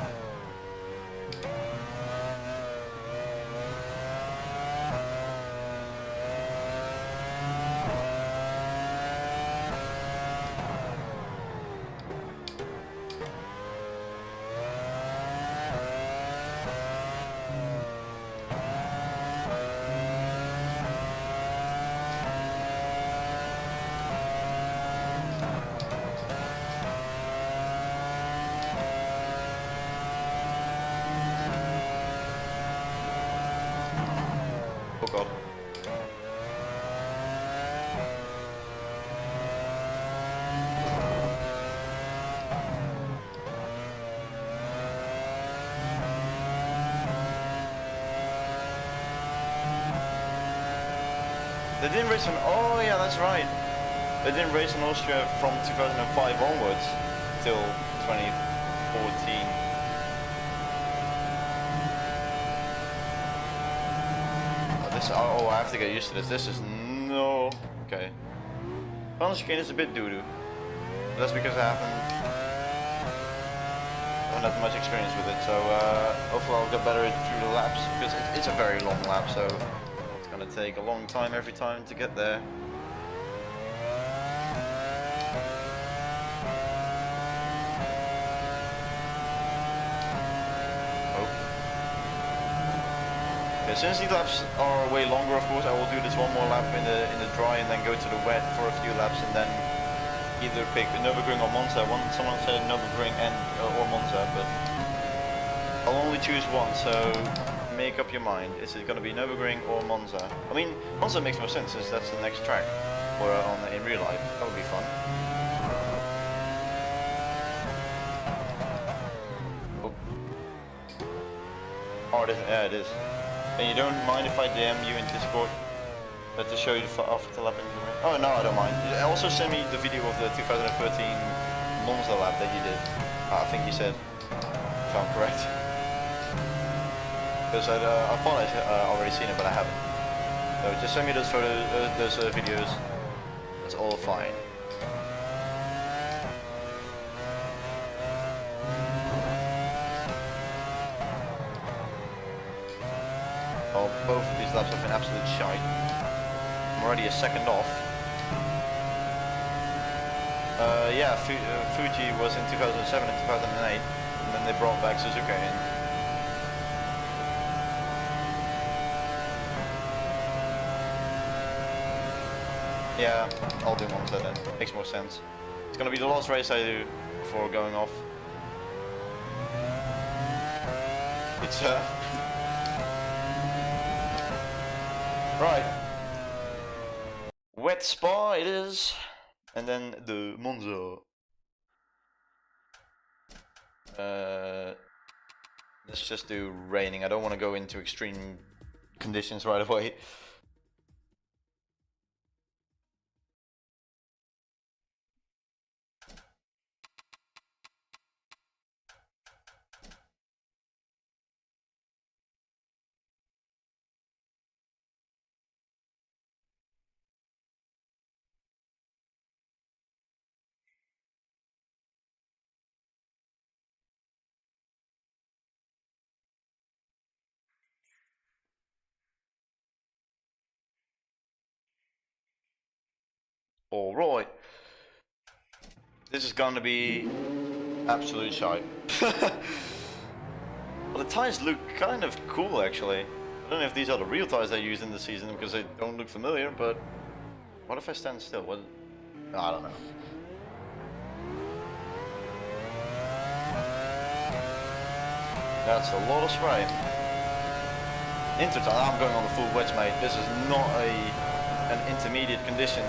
Oh god. They didn't race in, oh yeah, that's right. They didn't race in Austria from 2005 onwards till 2014. Oh, I have to get used to this. This is no... Okay. Final chicane is a bit doo-doo. That's because I haven't had much experience with it, so hopefully I'll get better through the laps, because it's a very long lap, so it's gonna take a long time every time to get there. Since these laps are way longer, of course, I will do this one more lap in the dry and then go to the wet for a few laps, and then either pick Nürburgring or Monza. Someone said Nürburgring or Monza, but I'll only choose one. So make up your mind. Is it going to be Nürburgring or Monza? I mean, Monza makes more sense since that's the next track, or in real life. That would be fun. Oh, it is. Yeah, it is. And you don't mind if I DM you in Discord to show you the after lap in the Oh no, I don't mind. Also send me the video of the 2013 Monza lap that you did. I think you said, if I'm correct. Because I thought I already seen it, but I haven't. So just send me those photos, those videos. It's all fine. Well, both of these laps have been absolute shite. I'm already a second off. Yeah, Fuji was in 2007 and 2008, and then they brought back Suzuka in. Yeah, I'll do Monza then. Makes more sense. It's gonna be the last race I do before going off. It's right. Wet Spa it is, and then the Monza. Let's just do raining. I don't want to go into extreme conditions right away. Alright. This is gonna be absolute shite. Well, the tires look kind of cool actually. I don't know if these are the real tires they used in the season because they don't look familiar, but what if I stand still? What? I don't know. That's a lot of spray. Intertime, I'm going on the full wets, mate. This is not an intermediate condition.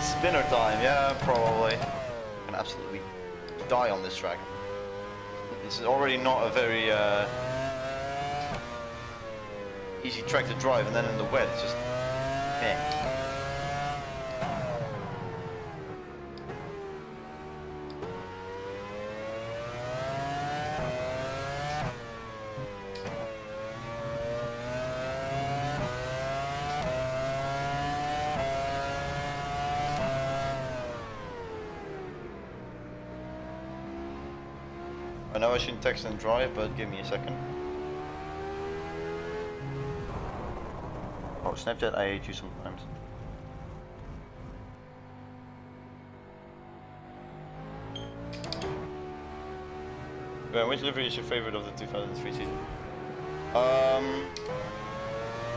Spinner time, yeah, probably. I'm gonna absolutely die on this track. This is already not a very easy track to drive, and then in the wet, it's just meh. I know I shouldn't text and drive, but give me a second. Oh, Snapchat, I hate you sometimes. Ben, which livery is your favorite of the 2003 season?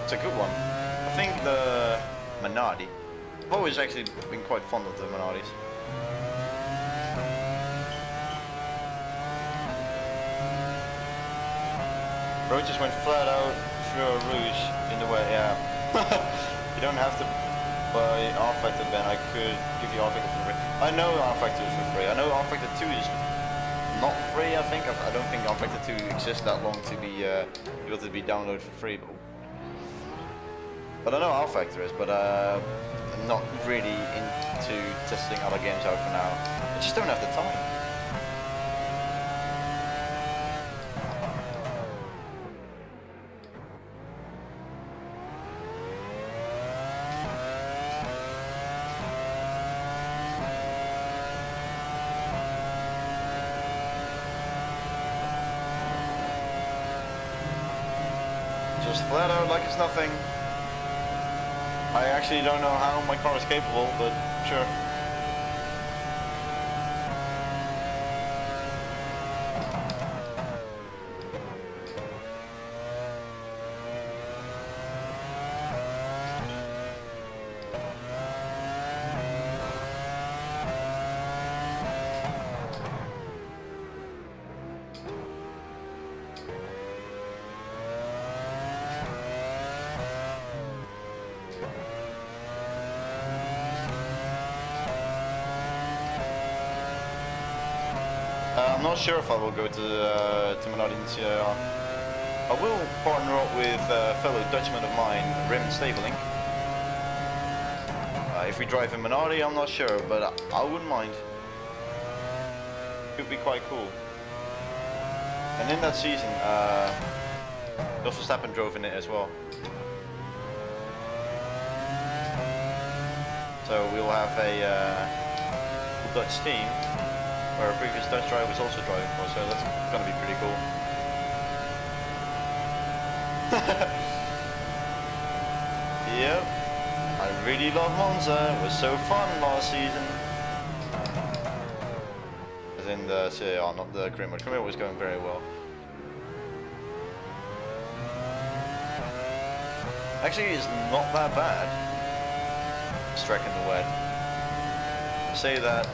It's a good one. I think the Minardi. I've always actually been quite fond of the Minardis. Bro just went flat out through a rouge in the way, yeah. You don't have to buy R Factor, Ben. I could give you R Factor for free. I know R Factor is for free. I know R Factor 2 is not free, I think. I don't think R Factor 2 exists that long to be able to be downloaded for free. But I know R Factor is, but I'm not really into testing other games out for now. I just don't have the time. Just flat out like it's nothing. I actually don't know how my car is capable, but sure. I'm not sure if I will go to Minardi and CIR. I will partner up with a fellow Dutchman of mine, Raymond Staveling. If we drive in Minardi, I'm not sure, but I wouldn't mind. It would be quite cool. And in that season, Verstappen drove in it as well. So we'll have a Dutch team where a previous Dutch driver was also driving for, so that's gonna be pretty cool. Yep, I really love Monza. It was so fun last season. As in the CAR, not the career mode. Career mode was going very well. Actually, it's not that bad. Track in the wet. I say that,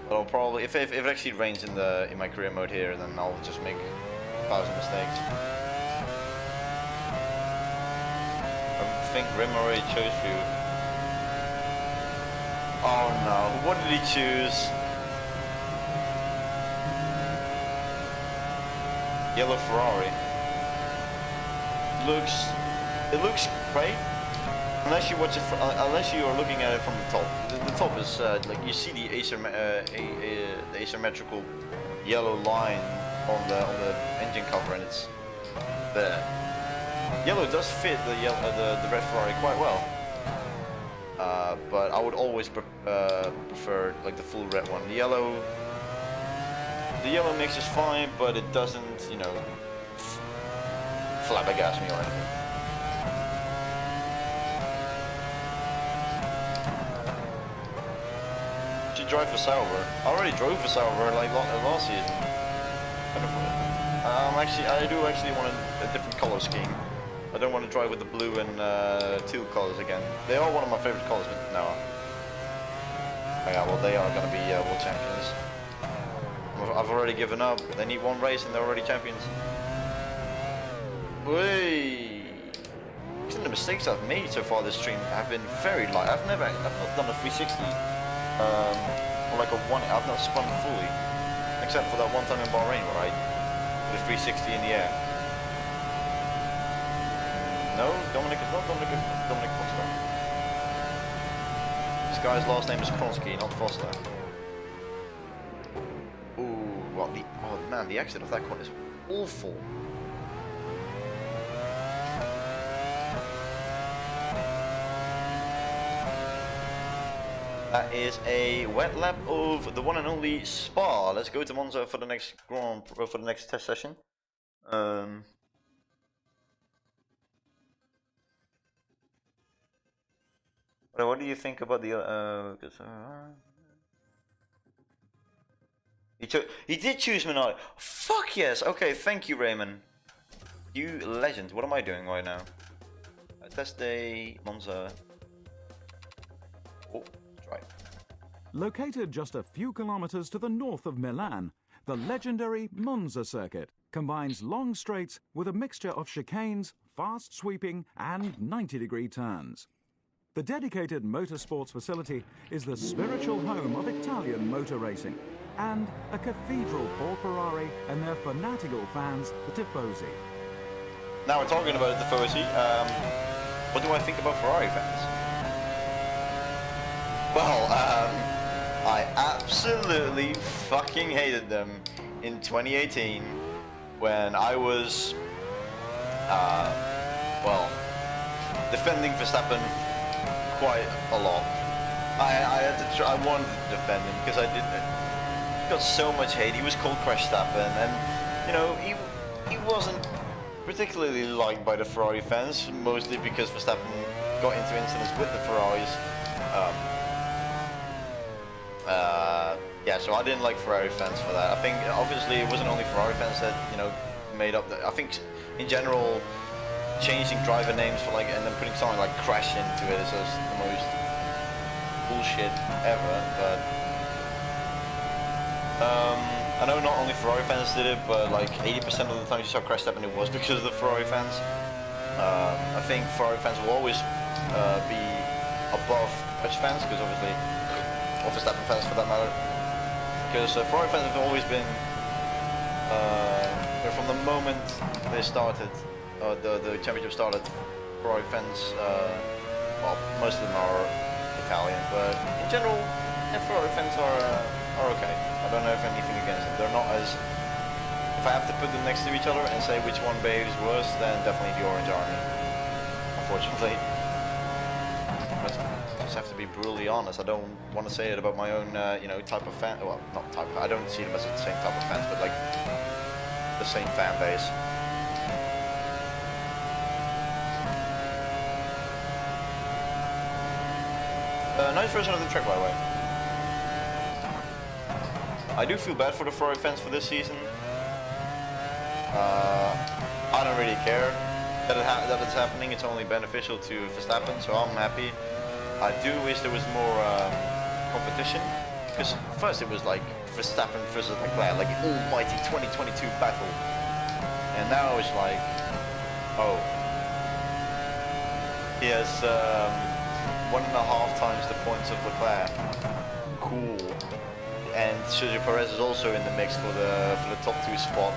but I'll probably if it actually rains in my career mode here, then I'll just make 1,000 mistakes. I think Rim already chose for you. Oh no, what did he choose? Yellow Ferrari. It looks great. Unless you watch it, unless you are looking at it from the top. The top is like you see the asymmetrical yellow line on the engine cover, and it's there. Yellow does fit the red Ferrari quite well, but I would always prefer like the full red one. The yellow mix is fine, but it doesn't, you know, flabbergast me or anything. Drive for Sauber. I already drove for Sauber like last season. I do actually want a different color scheme. I don't want to drive with the blue and teal colors again. They are one of my favorite colors, but no. Oh yeah, well they are going to be world champions. I've already given up. They need one race and they're already champions. Whey! Some of the mistakes I've made so far this stream have been very light. I've not done a 360. Or like a one, I've not spun fully, except for that one time in Bahrain where I did a 360 in the air. No, Dominic Foster. This guy's last name is Kronsky, not Foster. Ooh, well, oh man, the exit of that corner is awful. That is a wet lap of the one and only Spa. Let's go to Monza for the next test session. What do you think about the? He did choose Minardi. Fuck yes. Okay, thank you, Raymond. You legend. What am I doing right now? Test day Monza. Oh. Right. Located just a few kilometers to the north of Milan, the legendary Monza circuit combines long straights with a mixture of chicanes, fast sweeping and 90-degree turns. The dedicated motorsports facility is the spiritual home of Italian motor racing and a cathedral for Ferrari and their fanatical fans, the Tifosi. Now we're talking about the Tifosi. What do I think about Ferrari fans? Well, I absolutely fucking hated them in 2018 when I was, well, defending Verstappen quite a lot. I wanted to defend him because he got so much hate. He was called Crash Stappen, and you know he wasn't particularly liked by the Ferrari fans, mostly because Verstappen got into incidents with the Ferraris. Yeah, so I didn't like Ferrari fans for that. I think obviously it wasn't only Ferrari fans that, you know, made up that. I think in general, changing driver names for like and then putting something like Crash into it is just the most bullshit ever. But I know not only Ferrari fans did it, but like 80% of the time you saw Crash Stappen, it was because of the Ferrari fans. I think Ferrari fans will always be above Dutch fans because obviously. Or Verstappen fans for that matter. Because Ferrari fans have always been, from the moment they started, the championship started, Ferrari fans, well, most of them are Italian, but in general, Ferrari fans are okay. I don't have anything against them. They're not as, if I have to put them next to each other and say which one behaves worse, then definitely the Orange Army, unfortunately. I just have to be brutally honest. I don't want to say it about my own, you know, type of fan. Well, not type. I don't see them as the same type of fans, but like the same fan base. Nice version of the track, by the way. I do feel bad for the Ferrari fans for this season. I don't really care that it's happening. It's only beneficial to Verstappen, so I'm happy. I do wish there was more competition, because first it was like Verstappen versus Leclerc, like almighty 2022 battle, and now it's like, oh, he has 1.5 times the points of Leclerc. Cool. And Sergio Perez is also in the mix for the top 2 spot.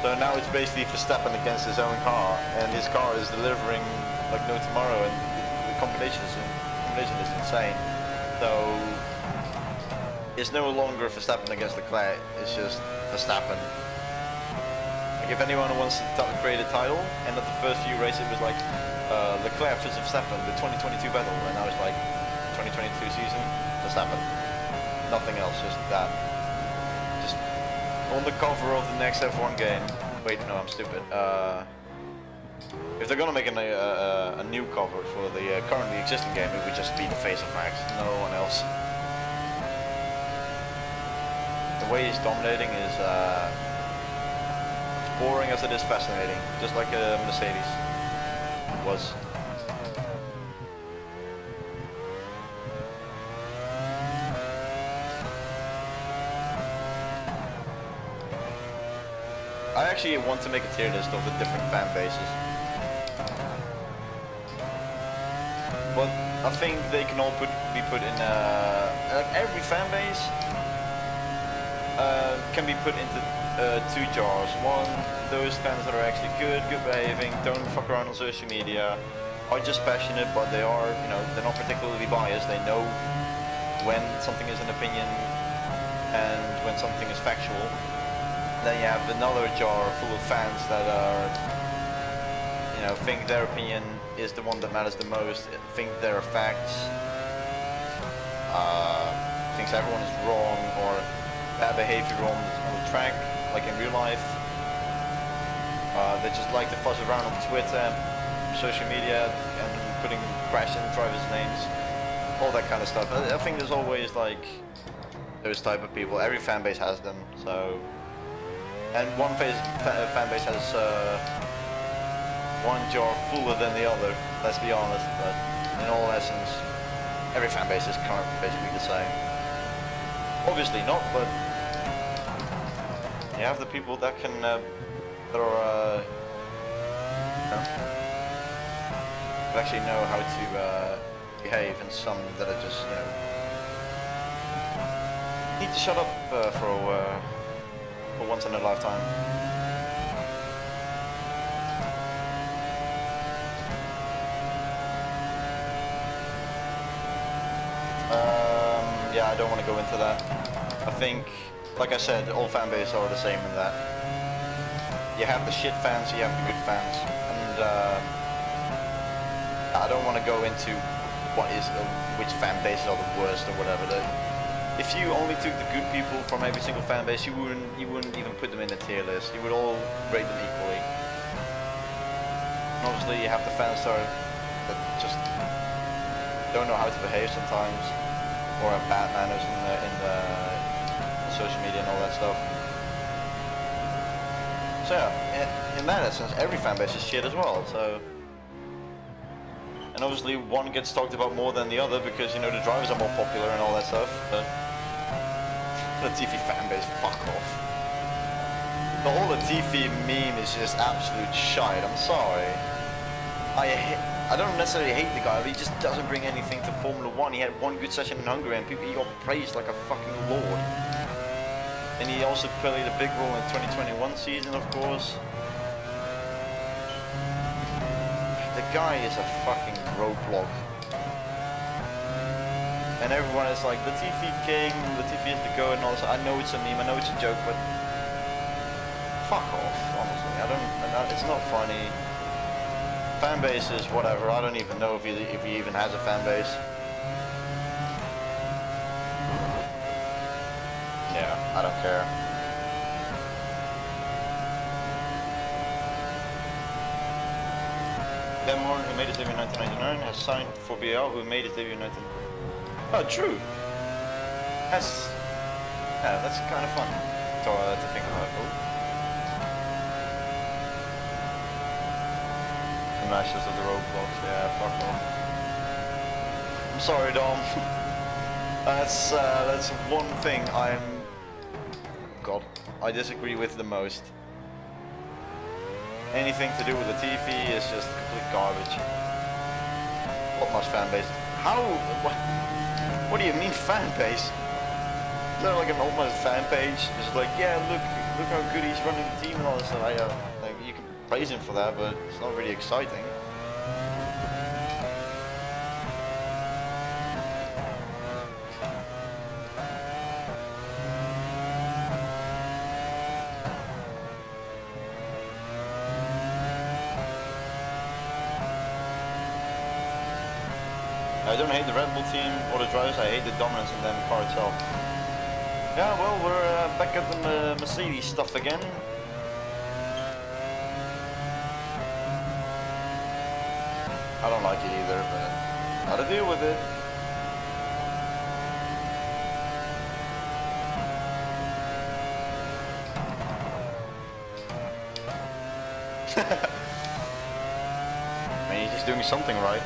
So now it's basically Verstappen against his own car, and his car is delivering like no tomorrow, and the combination is insane. So it's no longer Verstappen against Leclerc, it's just Verstappen. Like if anyone wants to create a title, and at the first few races it was like Leclerc versus Verstappen, the 2022 battle, and now it's like 2022 season, Verstappen. Nothing else, just that. Just on the cover of the next F1 game. Wait, no, I'm stupid. If they're gonna make a new cover for the currently existing game, it would just be the face of Max, no one else. The way he's dominating is boring as it is fascinating, just like a Mercedes was. I actually want to make a tier list of the different fan bases, but I think they can all be put in like every fan base can be put into 2 jars. One, those fans that are actually good behaving, don't fuck around on social media, are just passionate, but they are, you know, they're not particularly biased. They know when something is an opinion and when something is factual. Then you have another jar full of fans that are, you know, think their opinion is the one that matters the most, think there are facts, thinks everyone is wrong or bad behavior on the track, like in real life. They just like to fuss around on Twitter, social media, and putting crashing drivers' names, all that kind of stuff. I think there's always like those type of people. Every fan base has them, so. And one fan base has one jar fuller than the other, let's be honest, but in all essence, every fan base is kind of basically the same. Obviously not, but you have the people that can, that are, you know, that actually know how to behave, and some that are just, you know, need to shut up for once in a lifetime. Yeah, I don't want to go into that. I think, like I said, all fan bases are the same in that. You have the shit fans, you have the good fans, and I don't want to go into which fan bases are the worst or whatever. If you only took the good people from every single fan base, you wouldn't even put them in a tier list. You would all rate them equally. And obviously, you have the fans that just don't know how to behave sometimes, or have bad manners in the social media and all that stuff. So yeah, in that essence, every fan base is shit as well. So. And obviously one gets talked about more than the other because, you know, the drivers are more popular and all that stuff, but the TV fan base, fuck off. The whole TV meme is just absolute shite, I'm sorry. I don't necessarily hate the guy, but he just doesn't bring anything to Formula 1. He had one good session in Hungary and he got praised like a fucking lord. And he also played a big role in the 2021 season, of course. The guy is a fucking roadblock. And everyone is like, Latifi king, Latifi is the go and all this. I know it's a meme, I know it's a joke, but fuck off, honestly. It's not funny. Fan base is whatever. I don't even know if he even has a fan base. Yeah, I don't care. Ben Moore, who made his debut in 1999, has signed for BL, who made his debut in 19... Oh, true! That's kind of fun to think about. Oh. The masters of the roadblocks, yeah, fuck off. I'm sorry, Dom. That's one thing I disagree with the most. Anything to do with the TV is just complete garbage. Utmost fan base. How? What do you mean fan base? Is there like an Utmost fan page? It's like, yeah, look how good he's running the team and all this stuff. Like you can praise him for that, but it's not really exciting. I don't hate the Red Bull team or the drivers, I hate the dominance in the car itself. Yeah, well, we're back at the Mercedes stuff again. I don't like it either, but gotta deal with it. I mean, he's just doing something right.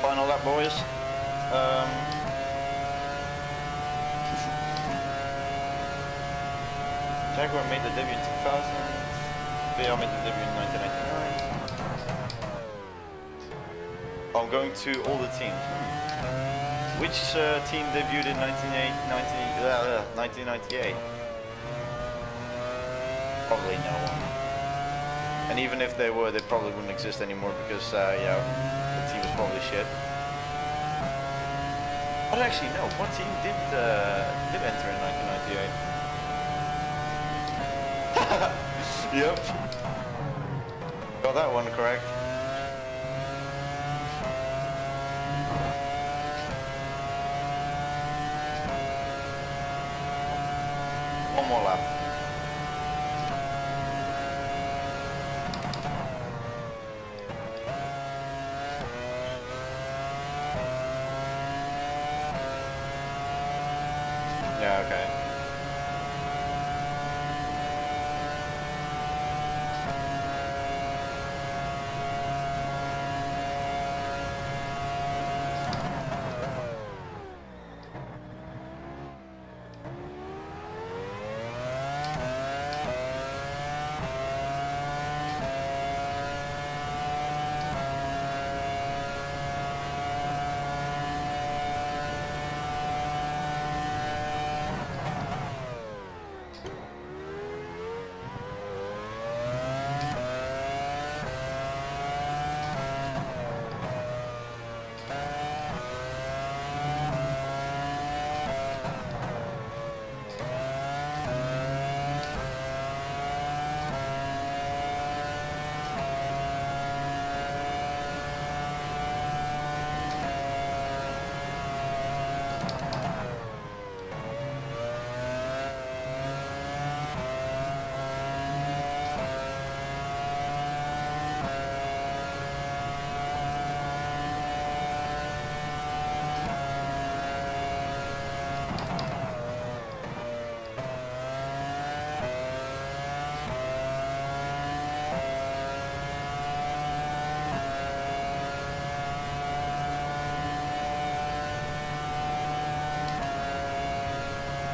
Final lap, boys. Jaguar made the debut in 2000. BL made the debut in 1999. I'm going to all the teams. Which team debuted in 1998? Probably no one. And even if they were, they probably wouldn't exist anymore because, yeah, the team was probably shit. I don't actually know. What team did enter in 1998? Yep. Got that one correct. One more lap. Yeah, okay.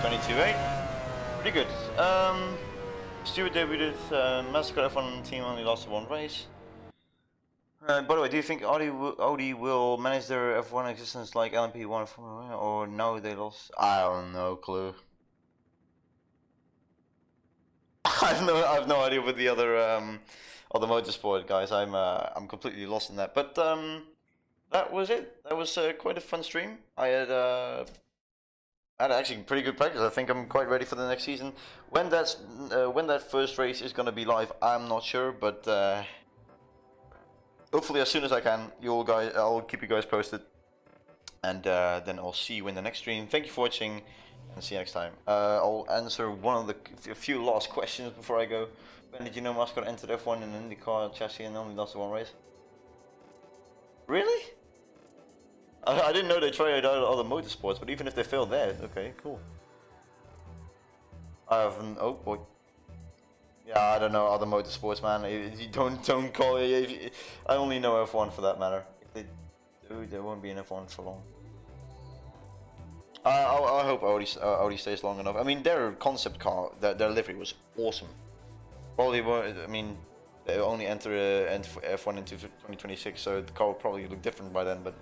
22.8. Pretty good. Stewart debuted, Massacre F1 team only lost one race. By the way, do you think Audi will manage their F1 existence like LMP1 or no, they lost? I don't know, clue. I have no idea with the other motorsport guys. I'm completely lost in that. But that was it. That was quite a fun stream. I had actually pretty good practice. I think I'm quite ready for the next season. When that first race is gonna be live, I'm not sure, but hopefully as soon as I can, I'll keep you guys posted, and then I'll see you in the next stream. Thank you for watching, and see you next time. I'll answer one of the few last questions before I go. When did you know Mascot entered F1 in an IndyCar chassis and only lost one race? Really? I didn't know they tried out other motorsports, but even if they failed there, okay, cool. I haven't. Oh boy. Yeah, I don't know other motorsports, man. You don't call it. I only know F1 for that matter. If they do, there won't be an F1 for long. I hope Audi stays long enough. I mean, their concept car, their livery was awesome. Probably, I mean, they only enter F1 into 2026, so the car will probably look different by then. But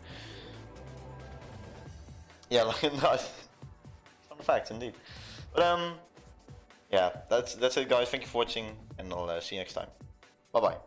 yeah, like nice. Fun fact indeed. But yeah, that's it, guys. Thank you for watching, and I'll see you next time. Bye bye.